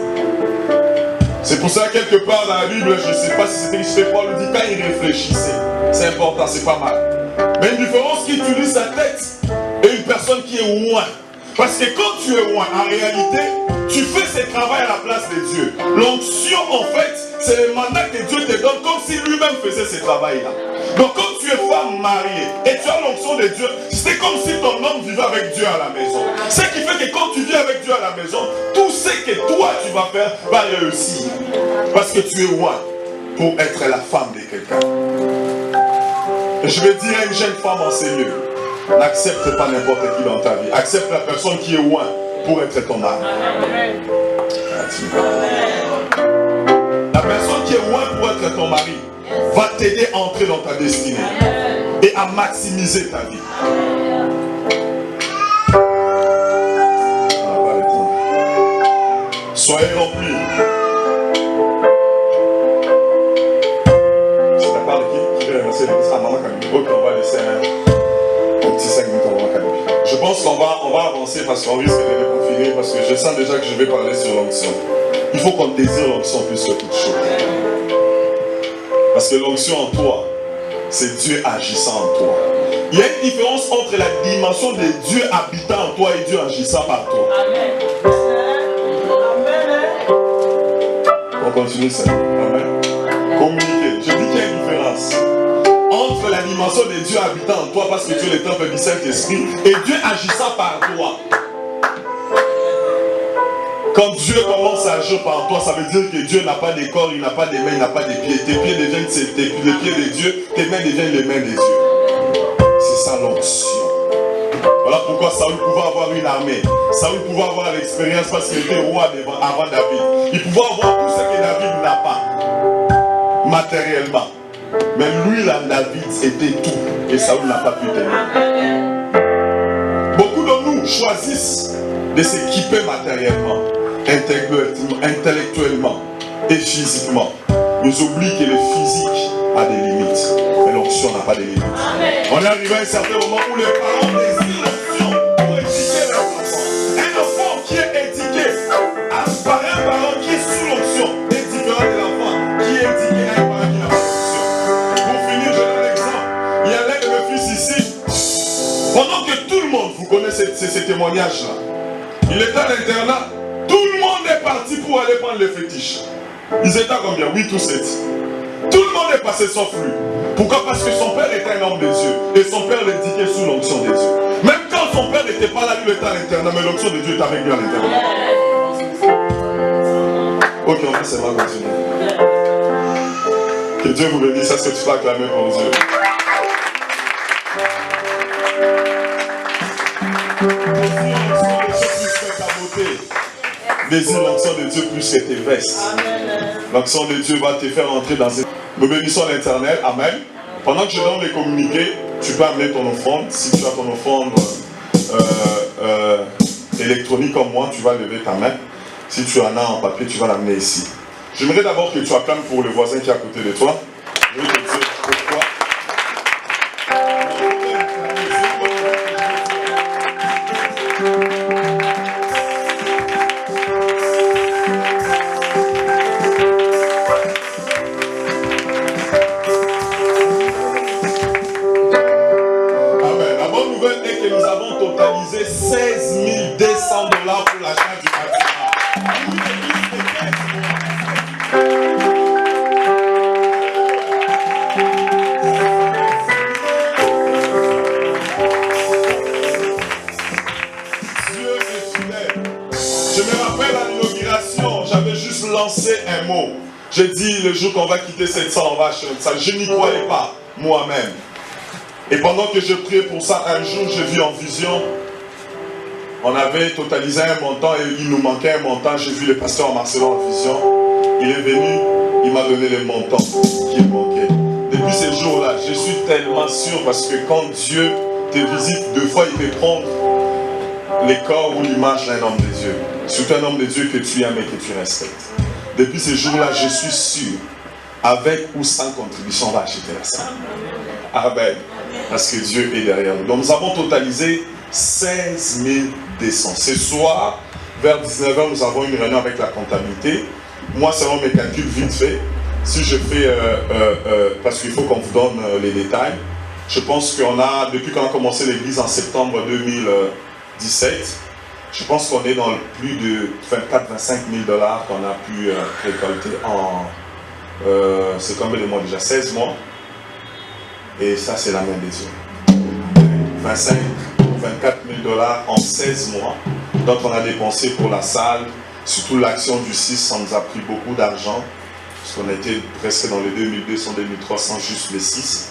C'est pour ça quelque part dans la Bible, je ne sais pas si c'était écrit, Paul dit quand il réfléchissait. C'est important, c'est pas mal. Mais une différence qui utilise sa tête et une personne qui est loin. Parce que quand tu es loin, en réalité, tu fais ce travail à la place de Dieu. L'onction, en fait, c'est le mandat que Dieu te donne comme si lui-même faisait ce travail-là. Donc quand tu es femme mariée et tu as l'onction de Dieu, c'est comme si ton homme vivait avec Dieu à la maison. Ce qui fait que quand tu vis avec Dieu à la maison, tout ce que toi tu vas faire va réussir. Parce que tu es loin pour être la femme de quelqu'un. Et je vais dire à une jeune femme en ce lieu, n'accepte pas n'importe qui dans ta vie. Accepte la personne qui est loin pour être ton mari. La personne qui est loin pour être ton mari va t'aider à entrer dans ta destinée et à maximiser ta vie. On n'a pas le temps. Soyez remplis. C'est la part de qui? Je vais remercier l'église. Ah, maman Camille. Ok, on va laisser un petit 5 minutes à maman Camille. Je pense qu'on va avancer parce qu'on risque de déconfiner, parce que je sens déjà que je vais parler sur l'onction. Il faut qu'on désire l'onction plus que toute chose. Parce que l'onction en toi, c'est Dieu agissant en toi. Il y a une différence entre la dimension de Dieu habitant en toi et Dieu agissant par toi. Amen. On continue ça. Amen. Communiquer. Je dis qu'il y a une différence entre la dimension de Dieu habitant en toi, parce que tu es le temple du Saint-Esprit, et Dieu agissant par toi. Quand Dieu commence à agir par toi, ça veut dire que Dieu n'a pas de corps, il n'a pas de mains, il n'a pas de pieds. Tes pieds deviennent les pieds de Dieu, tes mains deviennent les mains de Dieu. C'est ça l'onction. Voilà pourquoi Saül pouvait avoir une armée. Saül pouvait avoir l'expérience parce qu'il était roi avant David. Il pouvait avoir tout ce que David n'a pas, matériellement. Mais lui, là, David, était tout. Et Saül n'a pas pu tenir. Beaucoup de nous choisissent de s'équiper matériellement, intellectuellement et physiquement. Ils oublient que le physique a des limites, mais l'onction n'a pas de limites. On est arrivé à un certain moment où les parents désirent l'onction pour éduquer leurs enfants. Un enfant qui est éduqué par un parent qui est sous l'onction est différent de l'enfant qui est éduqué à un parent qui n'a pas l'onction. Pour finir, je donne un exemple. Il y a l'un de mes fils ici. Pendant que tout le monde, vous connaissez ces témoignages-là, il était à l'internat, tout le monde est parti pour aller prendre les fétiches. Ils étaient à combien? 8 ou 7. Tout le monde est passé sauf lui. Pourquoi? Parce que son père était un homme de Dieu. Et son père l'éduquait sous l'onction de Dieu. Même quand son père n'était pas là, lui était à l'internat, mais l'onction de Dieu est avec lui à l'internat. Ok, on va seulement continuer. Que Dieu vous bénisse, est-ce que tu peux acclamer pour Dieu? Désire l'onction de Dieu plus que tes vestes. L'onction de Dieu va te faire entrer dans cette... Nous bénissons l'Éternel. Amen. Pendant que je donne les communiqués, tu peux amener ton offrande. Si tu as ton offrande électronique comme moi, tu vas lever ta main. Si tu en as en papier, tu vas l'amener ici. J'aimerais d'abord que tu acclames pour le voisin qui est à côté de toi. Je vais te dire pourquoi. juste lancé un mot. J'ai dit, le jour qu'on va quitter cette salle, on va acheter une salle. Je n'y croyais pas, moi-même. Et pendant que je priais pour ça, un jour, j'ai vu en vision, on avait totalisé un montant et il nous manquait un montant. J'ai vu le pasteur Marcelo en vision. Il est venu, il m'a donné le montant qui manquait. Depuis ces jours-là, je suis tellement sûr parce que quand Dieu te visite, deux fois, il peut prendre les corps ou l'image d'un homme de Dieu. Surtout un homme de Dieu que tu aimes et que tu respectes. Depuis ces jours-là, je suis sûr, avec ou sans contribution, on va acheter la salle. Amen. Parce que Dieu est derrière nous. Donc nous avons totalisé 16 200. Ce soir, vers 19h, nous avons une réunion avec la comptabilité. Moi, selon mes calculs vite fait, si je fais, parce qu'il faut qu'on vous donne les détails, je pense qu'on a, depuis qu'on a commencé l'église en septembre 2017, je pense qu'on est dans plus de 24-25 000 $ qu'on a pu récolter en, c'est combien de mois déjà? 16 mois. Et ça, c'est la main des yeux. 25 ou 24 000 $ en 16 mois. Donc, on a dépensé pour la salle. Surtout l'action du 6, ça nous a pris beaucoup d'argent. Parce qu'on était presque dans les 2200, 2300, juste les 6.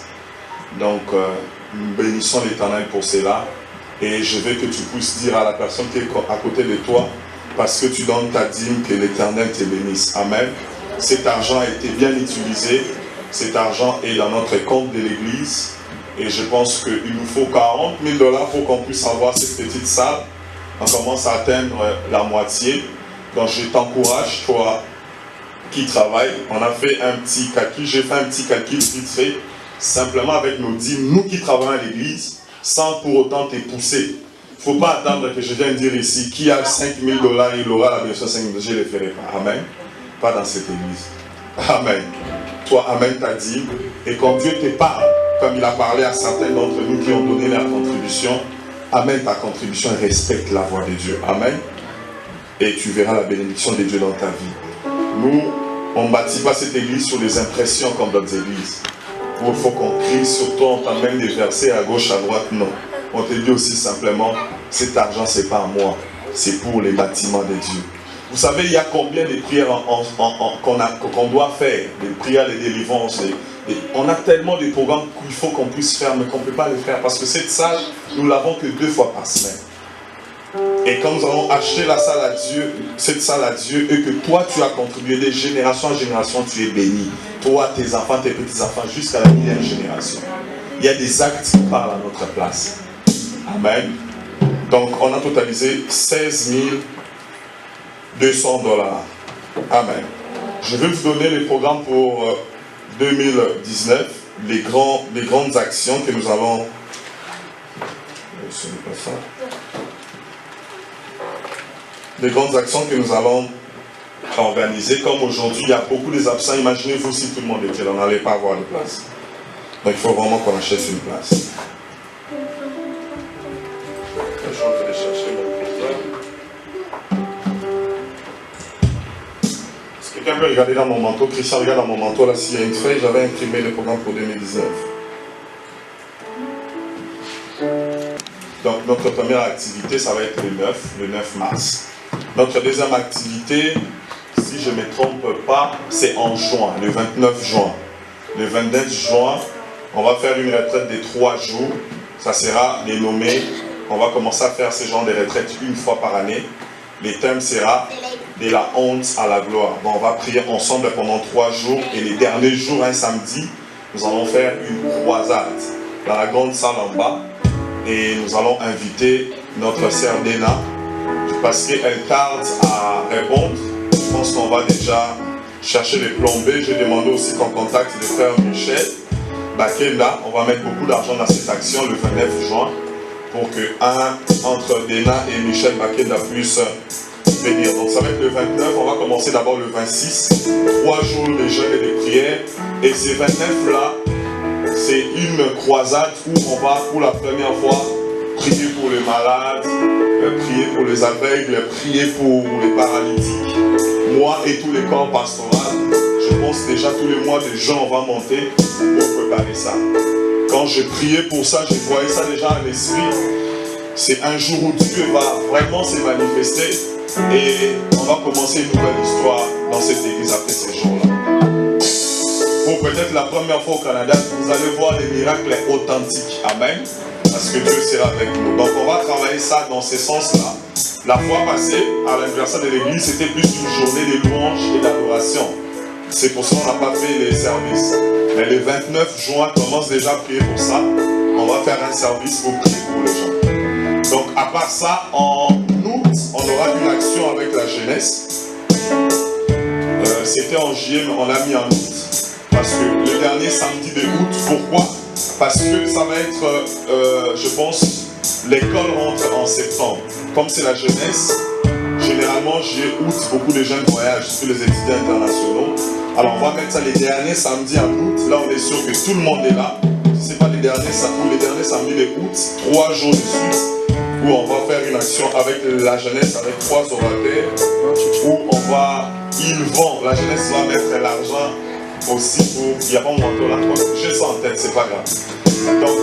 Donc, nous bénissons l'Éternel pour cela. Et je veux que tu puisses dire à la personne qui est à côté de toi, parce que tu donnes ta dîme, que l'Éternel te bénisse. Amen. Cet argent a été bien utilisé. Cet argent est dans notre compte de l'église. Et je pense qu'il nous faut 40 000 $ pour qu'on puisse avoir cette petite salle. On commence à atteindre la moitié. Donc je t'encourage, toi qui travaille. On a fait un petit calcul. J'ai fait un petit calcul vite fait. Simplement avec nos dîmes, nous qui travaillons à l'église, sans pour autant te pousser. Il ne faut pas attendre que je vienne dire ici, qui a 5 000 $, il aura la version 5 000 $. Je ne le ferai pas. Amen. Pas dans cette église. Amen. Toi, amène ta dîme. Et quand Dieu te parle, comme il a parlé à certains d'entre nous qui ont donné leur contribution, amène ta contribution et respecte la voix de Dieu. Amen. Et tu verras la bénédiction de Dieu dans ta vie. Nous, on ne bâtit pas cette église sur les impressions comme d'autres églises. Où il faut qu'on crie sur toi, on t'amène des versets à gauche, à droite. Non. On te dit aussi simplement, cet argent, ce n'est pas à moi. C'est pour les bâtiments de Dieu. Vous savez, il y a combien de prières qu'on doit faire, des prières de délivrance. On a tellement de programmes qu'il faut qu'on puisse faire, mais qu'on ne peut pas les faire. Parce que cette salle, nous l'avons que 2 fois par semaine. Et quand nous avons acheté la salle à Dieu, cette salle à Dieu, et que toi tu as contribué de génération en génération, tu es béni. Toi, tes enfants, tes petits-enfants, jusqu'à la 10e génération. Il y a des actes qui parlent à notre place. Amen. Donc, on a totalisé 16 200 $. Amen. Je vais vous donner les programmes pour 2019, les grandes actions que nous allons... Ce n'est pas ça. Les grandes actions que nous allons organiser. Comme aujourd'hui, il y a beaucoup des absents. Imaginez-vous si tout le monde était là, on n'allait pas avoir de place. Donc il faut vraiment qu'on achète une place. Je vais aller chercher mon portable. Est-ce que quelqu'un peut regarder dans mon manteau? Christian, regarde dans mon manteau, là, s'il y a une feuille, j'avais imprimé le programme pour 2019. Donc notre première activité, ça va être le 9 mars. Notre deuxième activité, si je ne me trompe pas, c'est en juin, le 29 juin. Le 29 juin, on va faire une retraite de 3 jours. Ça sera dénommé, on va commencer à faire ce genre de retraite une fois par année. Le thème sera de la honte à la gloire. Bon, on va prier ensemble pendant 3 jours et les derniers jours, un samedi, nous allons faire une croisade dans la grande salle en bas. Et nous allons inviter notre sœur Dena parce qu'elle tarde à répondre. Je pense qu'on va déjà chercher les plombés. J'ai demandé aussi qu'on contacte le frère Michel Bakenda. On va mettre beaucoup d'argent dans cette action le 29 juin pour que entre Dena et Michel Bakenda puisse venir. Donc ça va être le 29. On va commencer d'abord le 26. 3 jours de jeûne et de prière. Et ces 29 là, c'est une croisade où on va pour la première fois prier pour les malades, prier pour les aveugles, prier pour les paralytiques. Moi et tous les corps pastoraux, je pense déjà tous les mois des gens on va monter pour préparer ça. Quand je priais pour ça, je voyais ça déjà en esprit. C'est un jour où Dieu va vraiment se manifester. Et on va commencer une nouvelle histoire dans cette église après ces jours-là. Pour peut-être la première fois au Canada, vous allez voir des miracles authentiques. Amen. Parce que Dieu sera avec nous. Donc on va travailler ça dans ce sens-là. La fois passée, à l'anniversaire de l'église, c'était plus une journée de louange et d'adoration. C'est pour ça qu'on n'a pas fait les services. Mais le 29 juin, commence déjà à prier pour ça. On va faire un service pour prier pour les gens. Donc à part ça, en août, on aura une action avec la jeunesse. C'était en juillet, mais on l'a mis en août. Parce que le dernier samedi de août, pourquoi? Parce que ça va être, je pense, l'école rentre en septembre. Comme c'est la jeunesse, généralement, juillet, août, beaucoup de jeunes voyagent, surtout les étudiants internationaux. Alors, on va mettre ça les derniers samedis en août. Là, on est sûr que tout le monde est là. Si ce n'est pas les derniers samedis de août, 3 jours de suite, où on va faire une action avec la jeunesse, avec 3 orateurs, où la jeunesse va mettre l'argent aussi pour, il n'y a pas mon manteau là, j'ai ça en tête, c'est pas grave. Donc,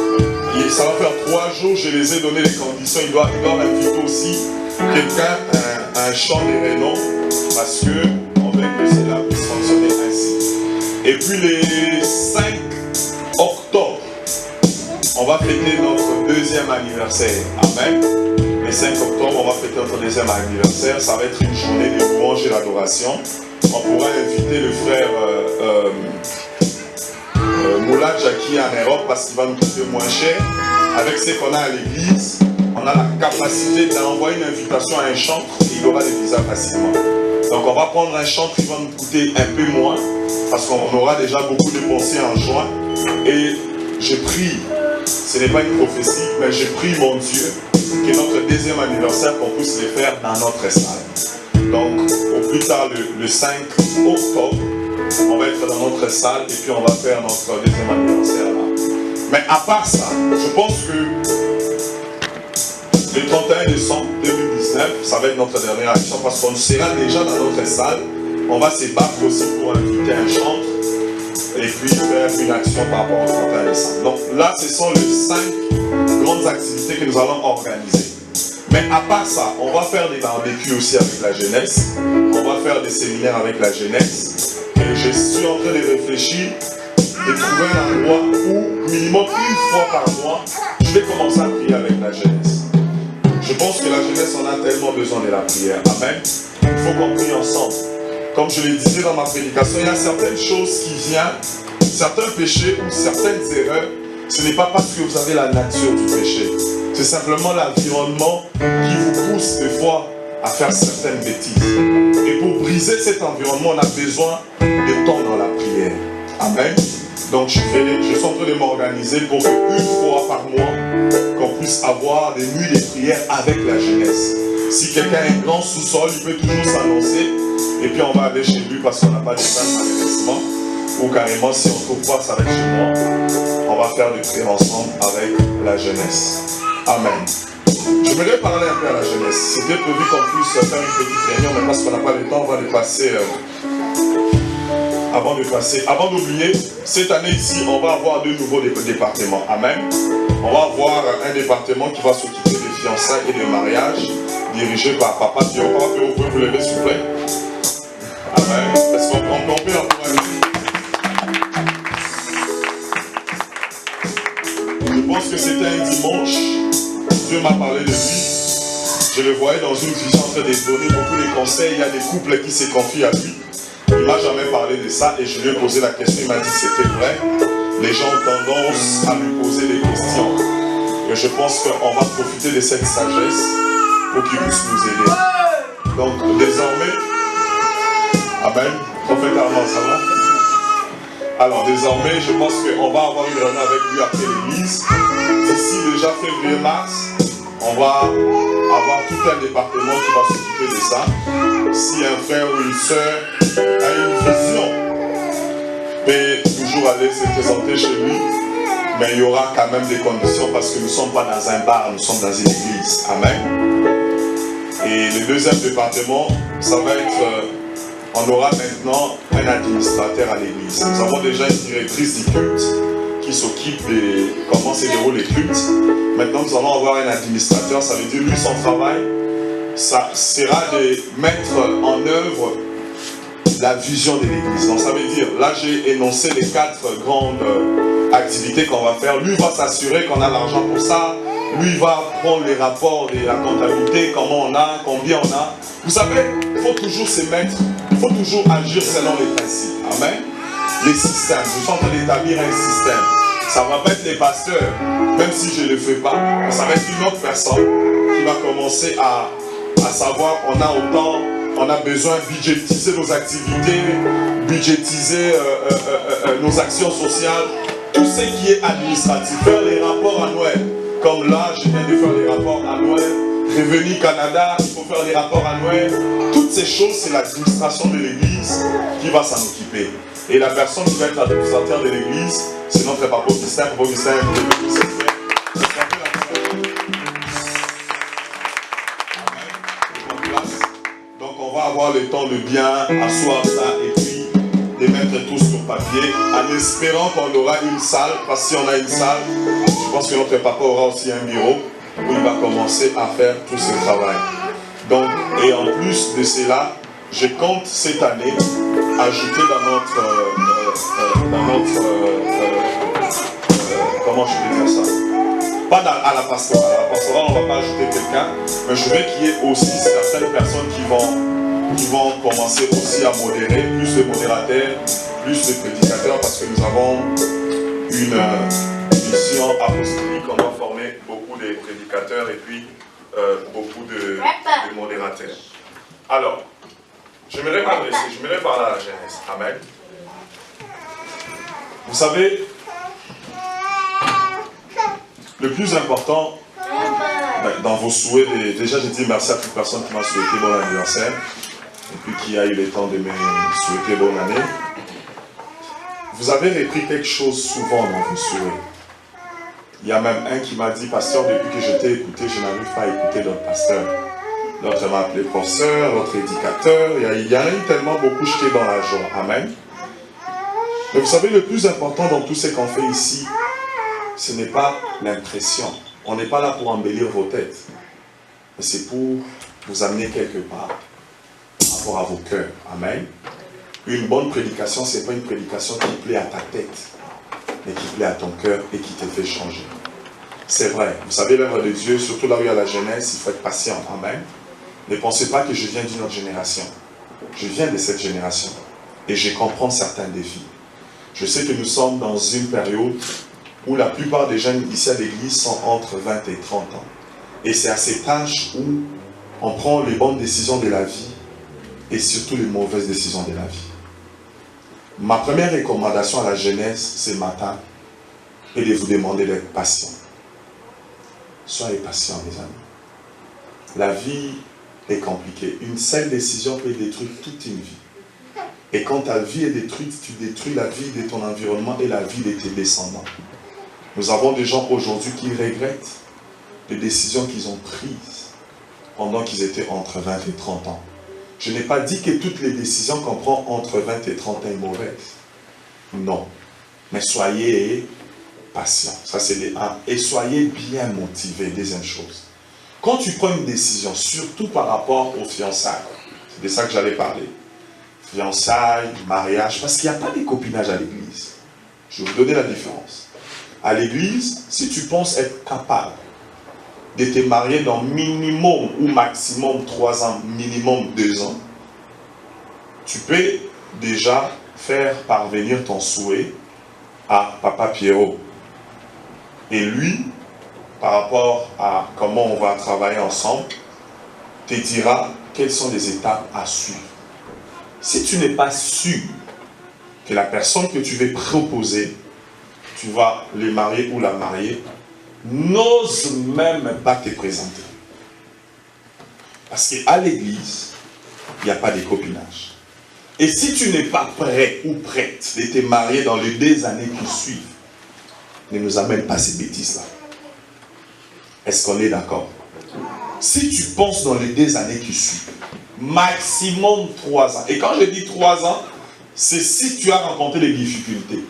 ça va faire 3 jours, je les ai donné les conditions, ils doivent inviter aussi quelqu'un, un chant de renom, parce qu'on veut que cela puisse fonctionner ainsi. Et puis les 5 octobre, on va fêter notre 2e anniversaire. Amen. Le 5 octobre, on va fêter notre 2e anniversaire, ça va être une journée de louange et d'adoration. On pourra inviter le frère Moula Jackie en Europe parce qu'il va nous coûter moins cher. Avec ce qu'on a à l'église, on a la capacité d'envoyer une invitation à un chantre et il aura des visas facilement. Donc on va prendre un chantre qui va nous coûter un peu moins parce qu'on aura déjà beaucoup dépensé en juin. Et je prie, ce n'est pas une prophétie, mais je prie mon Dieu que notre 2e anniversaire, qu'on puisse le faire dans notre salle. Donc, au plus tard, le 5 octobre, on va être dans notre salle et puis on va faire notre 2e anniversaire là. Mais à part ça, je pense que le 31 décembre 2019, ça va être notre dernière action parce qu'on sera déjà dans notre salle. On va se battre aussi pour inviter un chantre et puis faire une action par rapport au 31 décembre. Donc là, ce sont les 5 grandes activités que nous allons organiser. Mais à part ça, on va faire des barbecues aussi avec la jeunesse. On va faire des séminaires avec la jeunesse. Et je suis en train de réfléchir, de trouver un endroit où, minimum une fois par mois, je vais commencer à prier avec la jeunesse. Je pense que la jeunesse en a tellement besoin de la prière. Amen. Il faut qu'on prie ensemble. Comme je le disais dans ma prédication, il y a certaines choses qui viennent, certains péchés ou certaines erreurs. Ce n'est pas parce que vous avez la nature du péché. C'est simplement l'environnement qui vous pousse des fois à faire certaines bêtises. Et pour briser cet environnement, on a besoin de temps dans la prière. Amen. Donc je suis en train de m'organiser pour qu'une fois par mois, qu'on puisse avoir des nuits de prière avec la jeunesse. Si quelqu'un a un grand sous-sol, il peut toujours s'annoncer. Et puis on va aller chez lui parce qu'on n'a pas de salle malheureusement. Ou carrément, si on ne trouve pas, ça va être chez moi. On va faire des prières ensemble avec la jeunesse. Amen. J'aimerais parler un peu à la jeunesse. C'était prévu qu'on puisse faire une petite réunion, mais parce qu'on n'a pas le temps, on va le passer. Avant d'oublier, cette année ici, on va avoir 2 nouveaux départements. Amen. On va avoir un département qui va s'occuper des fiançailles et des mariages, dirigé par Papa Pio. Papa Pio, vous pouvez vous lever s'il vous plaît. Amen. Est-ce qu'on peut encourager? Je pense que c'était un dimanche. Dieu m'a parlé de lui. Je le voyais dans une vision en train de donner beaucoup de conseils. Il y a des couples qui se confient à lui. Il ne m'a jamais parlé de ça et je lui ai posé la question. Il m'a dit que c'était vrai. Les gens ont tendance à lui poser des questions. Et je pense qu'on va profiter de cette sagesse pour qu'il puisse nous aider. Donc désormais, Amen. Prophète Armand, ça va? Alors désormais, je pense qu'on va avoir une réunion avec lui après l'église. D'ici déjà février-mars, on va avoir tout un département qui va s'occuper de ça. Si un frère ou une soeur a une vision, peut toujours aller se présenter chez lui. Mais il y aura quand même des conditions parce que nous ne sommes pas dans un bar, nous sommes dans une église. Amen. Et le 2e département, ça va être... on aura maintenant un administrateur à l'église. Nous avons déjà une directrice du culte qui s'occupe de comment se déroulent les cultes. Maintenant, nous allons avoir un administrateur. Ça veut dire, lui, son travail, ça sera de mettre en œuvre la vision de l'Église. Donc ça veut dire, là j'ai énoncé les 4 grandes activités qu'on va faire. Lui va s'assurer qu'on a l'argent pour ça. Lui va prendre les rapports de la comptabilité, comment on a, combien on a. Vous savez, il faut toujours se mettre, il faut toujours agir selon les principes. Amen. Les systèmes, je suis en train d'établir un système. Ça ne va pas être les pasteurs, même si je ne le fais pas, ça va être une autre personne qui va commencer à savoir, on a autant, on a besoin de budgétiser nos activités, budgétiser nos actions sociales, tout ce qui est administratif, faire les rapports annuels. Comme là, je viens de faire les rapports annuels, Revenu Canada, il faut faire les rapports annuels. Toutes ces choses, c'est l'administration de l'Église qui va s'en occuper. Et la personne qui va être l'administrateur de l'Église, c'est notre papa Augustin. Papa Augustin est devenu secrétaire. Donc on va avoir le temps de bien asseoir ça et puis de mettre tout sur papier en espérant qu'on aura une salle, parce que si on a une salle, je pense que notre papa aura aussi un bureau où il va commencer à faire tout ce travail. Donc, et en plus de cela, je compte cette année ajouter dans notre comment je vais dire ça? Pas à la pastorale. À la pastorale, on ne va pas ajouter quelqu'un, mais je veux qu'il y ait aussi certaines personnes qui vont commencer aussi à modérer, plus de modérateurs, plus de prédicateurs, parce que nous avons une mission apostolique. On va former beaucoup de prédicateurs et puis beaucoup de modérateurs. Alors, j'aimerais m'adresser, j'aimerais parler à la jeunesse. Amen. Vous savez, le plus important dans vos souhaits, déjà j'ai dit merci à toute personne qui m'a souhaité bon anniversaire et puis qui a eu le temps de me souhaiter bonne année. Vous avez repris quelque chose souvent dans vos souhaits. Il y a même un qui m'a dit, pasteur, depuis que je t'ai écouté, je n'arrive pas à écouter d'autres pasteurs. L'autre m'a appelé pasteur, l'autre éducateur. Il y en a eu tellement beaucoup jetés dans la joie. Amen. Mais vous savez, le plus important dans tout ce qu'on fait ici, ce n'est pas l'impression. On n'est pas là pour embellir vos têtes. Mais c'est pour vous amener quelque part par rapport à vos cœurs. Amen. Une bonne prédication, ce n'est pas une prédication qui plaît à ta tête, mais qui plaît à ton cœur et qui te fait changer. C'est vrai. Vous savez, l'œuvre de Dieu, surtout là où il y a la jeunesse, il faut être patient. Amen. Ne pensez pas que je viens d'une autre génération. Je viens de cette génération. Et je comprends certains défis. Je sais que nous sommes dans une période où la plupart des jeunes ici à l'église sont entre 20 et 30 ans. Et c'est à cet âge où on prend les bonnes décisions de la vie et surtout les mauvaises décisions de la vie. Ma première recommandation à la jeunesse ce matin est de vous demander d'être patient. Soyez patient, mes amis. La vie est compliquée. Une seule décision peut détruire toute une vie. Et quand ta vie est détruite, tu détruis la vie de ton environnement et la vie de tes descendants. Nous avons des gens aujourd'hui qui regrettent les décisions qu'ils ont prises pendant qu'ils étaient entre 20 et 30 ans. Je n'ai pas dit que toutes les décisions qu'on prend entre 20 et 30 ans sont mauvaises. Non. Mais soyez patients. Ça, c'est les 1. Et soyez bien motivés. Deuxième chose. Quand tu prends une décision, surtout par rapport aux fiançailles, c'est de ça que j'allais parler. Fiançailles, mariage, parce qu'il n'y a pas de copinage à l'église. Je vais vous donner la différence. À l'église, si tu penses être capable de te marier dans minimum ou maximum 3 ans, minimum 2 ans, tu peux déjà faire parvenir ton souhait à Papa Pierrot. Et lui, par rapport à comment on va travailler ensemble, te dira quelles sont les étapes à suivre. Si tu n'es pas sûr que la personne que tu veux proposer, tu vas les marier ou la marier, n'ose même pas te présenter. Parce qu'à l'église, il n'y a pas de copinage. Et si tu n'es pas prêt ou prête de te marier dans les 2 années qui suivent, ne nous amène pas ces bêtises-là. Est-ce qu'on est d'accord? Si tu penses dans les 2 années qui suivent, maximum 3 ans. Et quand je dis 3 ans, c'est si tu as rencontré des difficultés.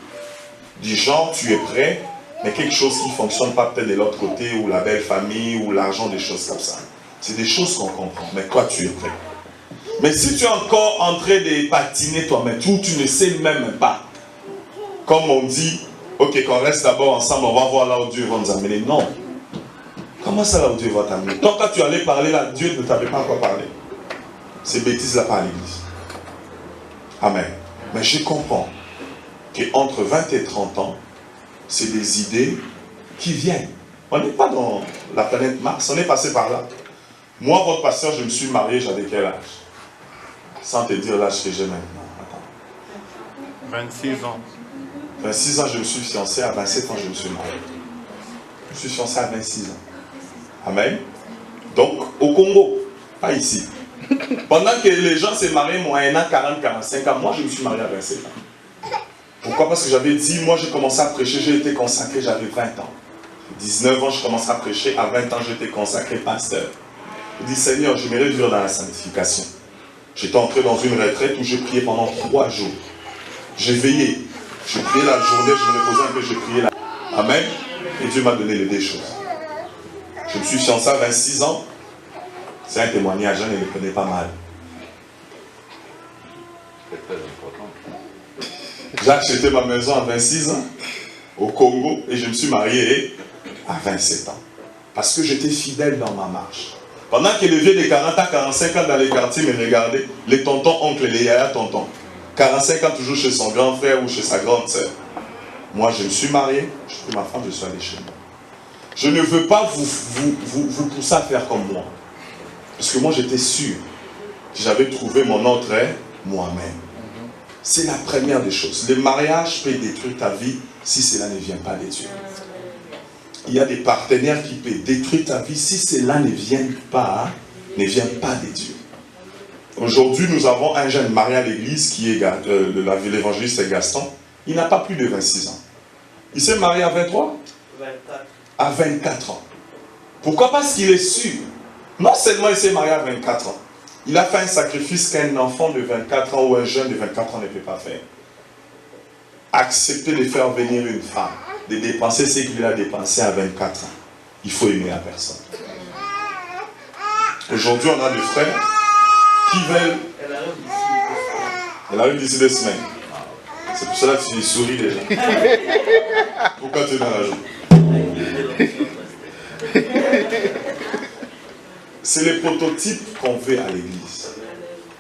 Du genre, tu es prêt, mais quelque chose qui ne fonctionne pas peut-être de l'autre côté, ou la belle famille, ou l'argent, des choses comme ça. C'est des choses qu'on comprend. Mais toi, tu es prêt. Mais si tu es encore en train de patiner toi-même, tu ne sais même pas. Comme on dit, ok, qu'on reste d'abord ensemble, on va voir là où Dieu va nous amener. Non. Comment ça là où Dieu va t'amener? Donc quand tu allais parler là, Dieu ne t'avait pas encore parlé. Ces bêtises-là pas à l'église. Amen. Mais je comprends qu'entre 20 et 30 ans, c'est des idées qui viennent. On n'est pas dans la planète Mars, on est passé par là. Moi, votre pasteur, je me suis marié, j'avais quel âge? Sans te dire l'âge que j'ai maintenant. Attends. 26 ans. 26 ans, je me suis fiancé. À 27 ans, je me suis marié. Je me suis fiancé à 26 ans. Amen. Donc, au Congo, pas ici. Pendant que les gens se mariaient moyennant 40-45 ans, moi, je me suis marié à 27 ans. Pourquoi? Parce que j'avais dit, moi, j'ai commencé à prêcher, j'ai été consacré, j'avais 20 ans. 19 ans, je commençais à prêcher. À 20 ans, j'étais consacré pasteur. Je dis, Seigneur, je m'aimerais vivre dans la sanctification. J'étais entré dans une retraite où j'ai prié pendant 3 jours. J'ai veillé. Je priais la journée, je me reposais un peu, je priais la... Amen. Et Dieu m'a donné les deux choses. Je me suis fiancé à 26 ans. C'est un témoignage, je ne le connais pas mal. C'est très important. J'ai acheté ma maison à 26 ans, au Congo, et je me suis marié à 27 ans. Parce que j'étais fidèle dans ma marche. Pendant que les vieux de 40 à 45 ans dans les quartiers me regardaient, les tontons, oncles, les yaya tontons, 45 ans toujours chez son grand frère ou chez sa grande sœur. Moi, je me suis marié, j'ai pris ma femme, je suis allé chez moi. Je ne veux pas vous pousser à faire comme moi. Parce que moi, j'étais sûr que j'avais trouvé mon autre moi-même. C'est la première des choses. Le mariage peut détruire ta vie si cela ne vient pas de Dieu. Il y a des partenaires qui peuvent détruire ta vie si cela ne vient pas de Dieu. Aujourd'hui, nous avons un jeune marié à l'église qui est l'évangéliste Gaston. Il n'a pas plus de 26 ans. Il s'est marié à 23 ? 24. À 24 ans. Pourquoi? Parce qu'il est sûr. Non seulement il s'est marié à 24 ans, il a fait un sacrifice qu'un enfant de 24 ans ou un jeune de 24 ans ne peut pas faire. Accepter de faire venir une femme, de dépenser ce qu'il a dépensé à 24 ans. Il faut aimer la personne. Aujourd'hui, on a des frères qui veulent... Elle arrive d'ici 2 semaines. C'est pour cela que tu souris déjà. Pourquoi tu es dans la joue? C'est les prototypes qu'on veut à l'église.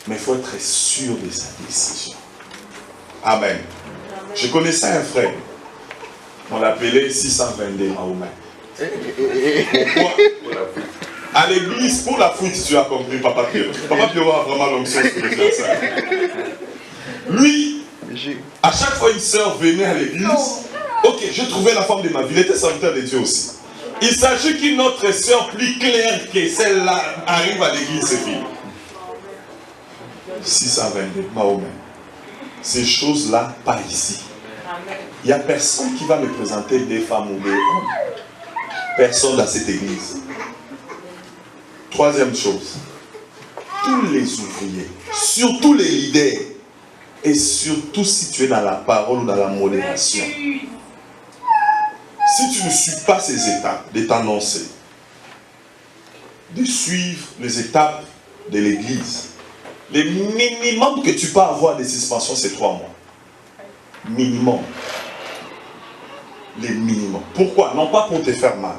Mais il faut être sûr de sa décision. Amen. Je connaissais un frère. On l'appelait 622 Mahomet. Pourquoi? À l'église, pour la fuite, tu as compris, Papa Pierre. Papa Pierre a vraiment l'onction de faire ça. Lui, à chaque fois une sœur venait à l'église, ok, je trouvais la femme de ma vie, il était serviteur de Dieu aussi. Il s'agit qu'une autre sœur plus claire que celle-là arrive à l'église, ses filles. 622, Mahomet. Ces choses-là, pas ici. Il n'y a personne qui va me présenter des femmes ou des hommes. Personne dans cette église. Troisième chose, tous les ouvriers, surtout les leaders, et surtout si tu es dans la parole ou dans la modération, si tu ne suis pas ces étapes, de t'annoncer, de suivre les étapes de l'église, le minimum que tu peux avoir de suspension, c'est 3 mois. Minimum. Les minimums. Pourquoi? Non pas pour te faire mal.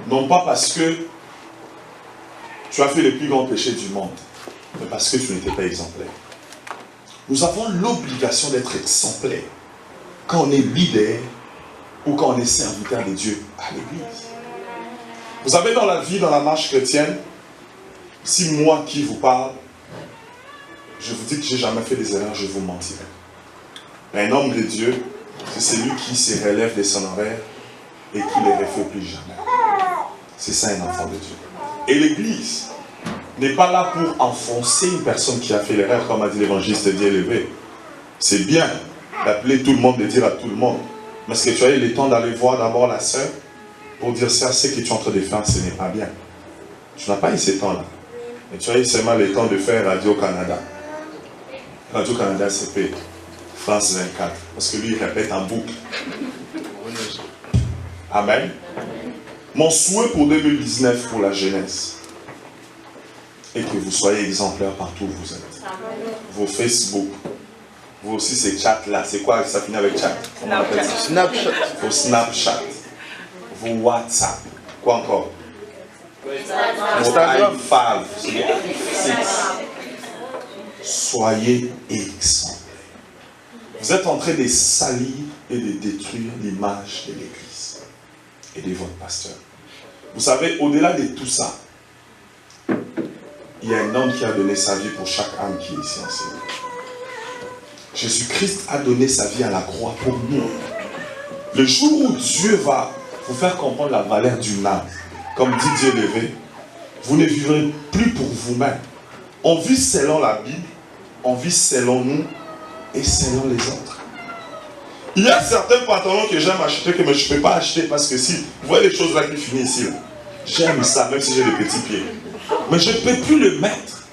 Non pas parce que tu as fait le plus grand péché du monde, mais parce que tu n'étais pas exemplaire. Nous avons l'obligation d'être exemplaires quand on est leader ou quand on est serviteur de Dieu à l'église. Vous savez, dans la vie, dans la marche chrétienne, si moi qui vous parle, je vous dis que je n'ai jamais fait des erreurs, je vous mentirai. Mais un homme de Dieu, c'est celui qui se relève de son horaire et qui ne les refait plus jamais. C'est ça un enfant de Dieu. Et l'église n'est pas là pour enfoncer une personne qui a fait l'erreur, comme a dit l'évangéliste Dieu élevé. C'est bien d'appeler tout le monde, de dire à tout le monde. Mais est-ce que tu as eu le temps d'aller voir d'abord la sœur pour dire ça, ce que tu es en train de faire, ce n'est pas bien. Tu n'as pas eu ce temps-là. Mais tu as eu seulement le temps de faire Radio-Canada. Radio-Canada, c'est fait France 24. Parce que lui, il répète en boucle. Amen. Mon souhait pour 2019, pour la jeunesse, et que vous soyez exemplaires partout où vous êtes. Vos Facebook, vous aussi ces chats-là, c'est quoi ça finit avec chat? Comment on appelle ça? Snapchat. Vos Snapchat, vos WhatsApp, quoi encore? Instagram. Vos iFav, soyez exemplaires. Vous êtes en train de salir et de détruire l'image de l'Église et de votre pasteur. Vous savez, au-delà de tout ça, il y a un homme qui a donné sa vie pour chaque âme qui est ici en Seigneur. Jésus-Christ a donné sa vie à la croix pour nous. Le jour où Dieu va vous faire comprendre la valeur d'une âme, comme dit Dieu levé, vous ne vivrez plus pour vous-même. On vit selon la Bible, on vit selon nous et selon les autres. Il y a certains pantalons que j'aime acheter que je ne peux pas acheter parce que si vous voyez les choses là qui finissent ici, j'aime ça même si j'ai des petits pieds. Mais je ne peux plus le mettre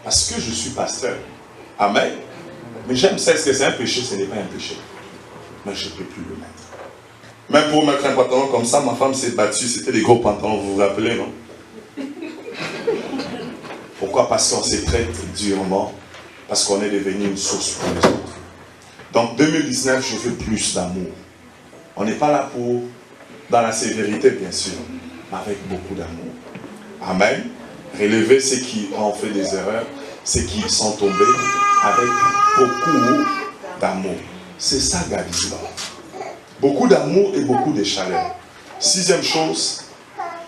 parce que je suis pasteur. Amen. Mais j'aime ça. Est-ce que c'est un péché? Ce n'est pas un péché. Mais je ne peux plus le mettre. Même pour mettre un pantalon comme ça, ma femme s'est battue. C'était des gros pantalons, vous vous rappelez, non? Pourquoi? Parce qu'on se traite durement. Parce qu'on est devenu une source pour les autres. Donc 2019, je veux plus d'amour. On n'est pas là pour, dans la sévérité bien sûr, mais avec beaucoup d'amour. Amen. Relever ceux qui ont fait des erreurs, ceux qui sont tombés avec beaucoup d'amour. C'est ça Gavisba. Beaucoup d'amour et beaucoup de chaleur. Sixième chose,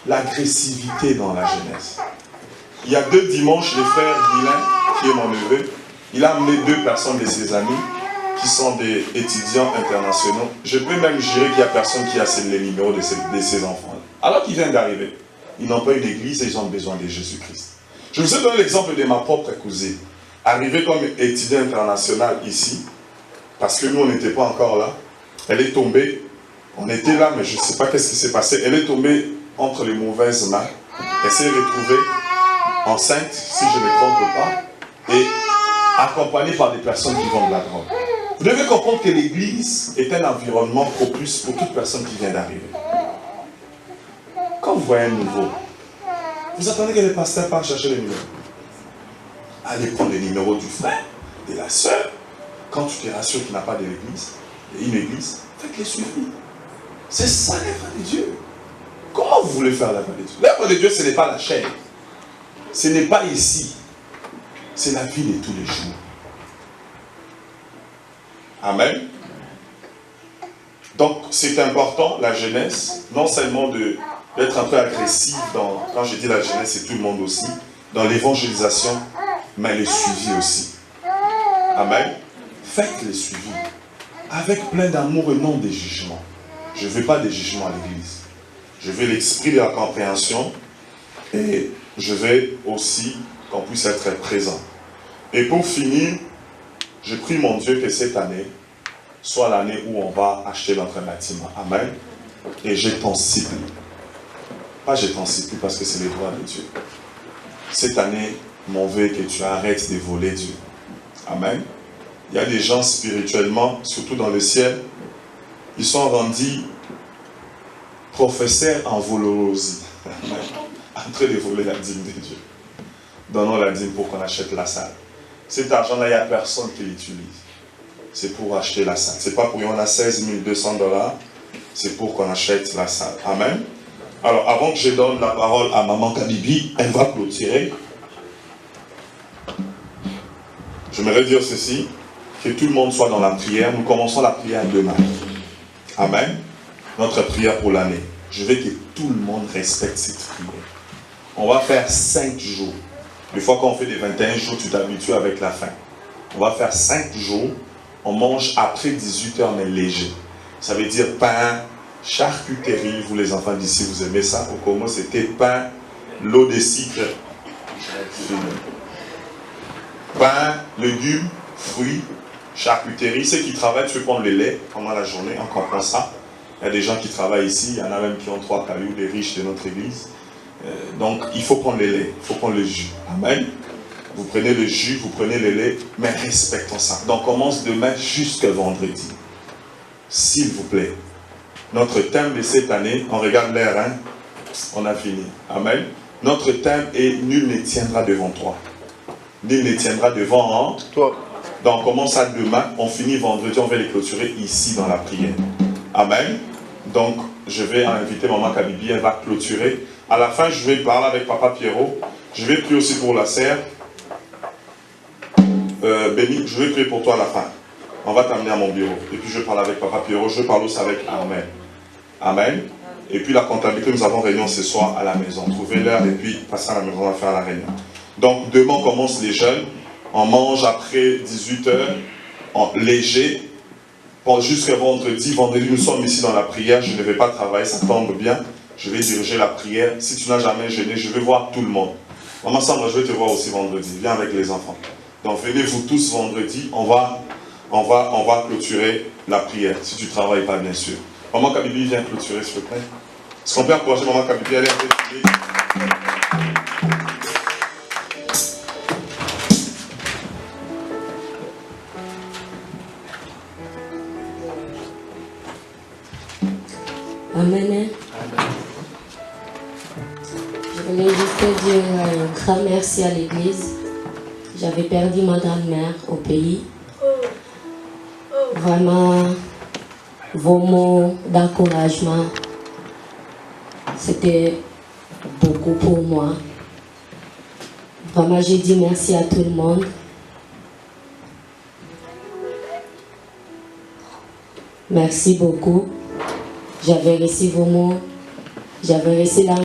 l'agressivité dans la jeunesse. Il y a 2 dimanches, le frère Guilain, qui est mon neveu, il a amené 2 personnes de ses amis qui sont des étudiants internationaux. Je peux même jurer qu'il n'y a personne qui a les numéros de ces enfants. Alors qu'ils viennent d'arriver. Ils n'ont pas une église et ils ont besoin de Jésus-Christ. Je vous ai donné l'exemple de ma propre cousine. Arrivée comme étudiant international ici, parce que nous, on n'était pas encore là. Elle est tombée. On était là, mais je ne sais pas qu'est-ce qui s'est passé. Elle est tombée entre les mauvaises mains. Elle s'est retrouvée enceinte, si je ne me trompe pas, et accompagnée par des personnes qui vendent de la drogue. Vous devez comprendre que l'église est un environnement propice pour toute personne qui vient d'arriver. Quand vous voyez un nouveau, vous attendez que le pasteur parte chercher les numéros. Allez prendre les numéros du frère, de la sœur. Quand tu te rassures qu'il n'a pas une église, faites-les suivre. C'est ça l'œuvre de Dieu. Comment vous voulez faire l'œuvre de Dieu? L'œuvre de Dieu, ce n'est pas la chaîne. Ce n'est pas ici. C'est la vie de tous les jours. Amen. Donc, c'est important, la jeunesse, non seulement d'être un peu agressif quand je dis la jeunesse, c'est tout le monde aussi, dans l'évangélisation, mais le suivi aussi. Amen. Faites le suivi avec plein d'amour et non des jugements. Je ne veux pas des jugements à l'église. Je veux l'esprit de la compréhension et je veux aussi qu'on puisse être présent. Et pour finir, je prie mon Dieu que cette année soit l'année où on va acheter notre bâtiment. Amen. Et je t'en supplie. Pas je t'en supplie parce que c'est le droit de Dieu. Cette année, mon vœu est que tu arrêtes de voler Dieu. Amen. Il y a des gens spirituellement, surtout dans le ciel, ils sont rendus professeurs en volologie. En train de voler la dîme de Dieu. Donnons la dîme pour qu'on achète la salle. Cet argent-là, il n'y a personne qui l'utilise. C'est pour acheter la salle. Ce n'est pas pour on a 16 200 $. C'est pour qu'on achète la salle. Amen. Alors, avant que je donne la parole à Maman Kabibi, elle va clôturer. J'aimerais dire ceci, que tout le monde soit dans la prière. Nous commençons la prière demain. Amen. Notre prière pour l'année. Je veux que tout le monde respecte cette prière. On va faire 5 jours. Des fois qu'on fait des 21 jours, tu t'habitues avec la faim. On va faire 5 jours. On mange après 18 h, mais léger. Ça veut dire pain, charcuterie. Vous les enfants d'ici, vous aimez ça? Au Congo, c'était pain, l'eau de sucre. Pain, légumes, fruits, charcuterie. Ceux qui travaillent, tu peux prendre le lait pendant la journée. On comprend ça. Il y a des gens qui travaillent ici. Il y en a même qui ont 3 cailloux, des riches de notre église. Donc, il faut prendre le lait, il faut prendre le jus. Amen. Vous prenez le jus, vous prenez le lait, mais respectons ça. Donc, on commence demain jusqu'à vendredi. S'il vous plaît. Notre thème de cette année, on regarde l'air, hein? On a fini. Amen. Notre thème est « Nul ne tiendra devant toi ». Nul ne tiendra devant toi. Donc on commence à demain, on finit vendredi, on va les clôturer ici dans la prière. Amen. Donc je vais inviter Maman Kabibi, elle va clôturer. À la fin, je vais parler avec Papa Pierrot. Je vais prier aussi pour la serre. Béni, je vais prier pour toi à la fin. On va t'amener à mon bureau. Et puis je parle avec Papa Pierrot, je parle aussi avec Armel. Amen. Et puis la comptabilité, nous avons réunion ce soir à la maison. Trouvez l'heure et puis passez à la maison, on va faire la réunion. Donc demain, on commence les jeûnes. On mange après 18 h, en léger. Jusqu'à vendredi. Vendredi, nous sommes ici dans la prière. Je ne vais pas travailler, ça tombe bien. Je vais diriger la prière. Si tu n'as jamais jeûné, je vais voir tout le monde. Maman Sandra, je vais te voir aussi vendredi. Viens avec les enfants. Donc venez vous tous vendredi. On va clôturer la prière. Si tu ne travailles pas, bien sûr. Maman Kabibi, viens clôturer, s'il te plaît. Est-ce qu'on peut encourager Maman Kabibi à aller prier? Amen. Je voulais juste dire un grand merci à l'église. J'avais perdu ma grand-mère au pays. Vraiment, vos mots d'encouragement, c'était beaucoup pour moi. Vraiment, j'ai dit merci à tout le monde. Merci beaucoup. J'avais reçu vos mots. J'avais reçu la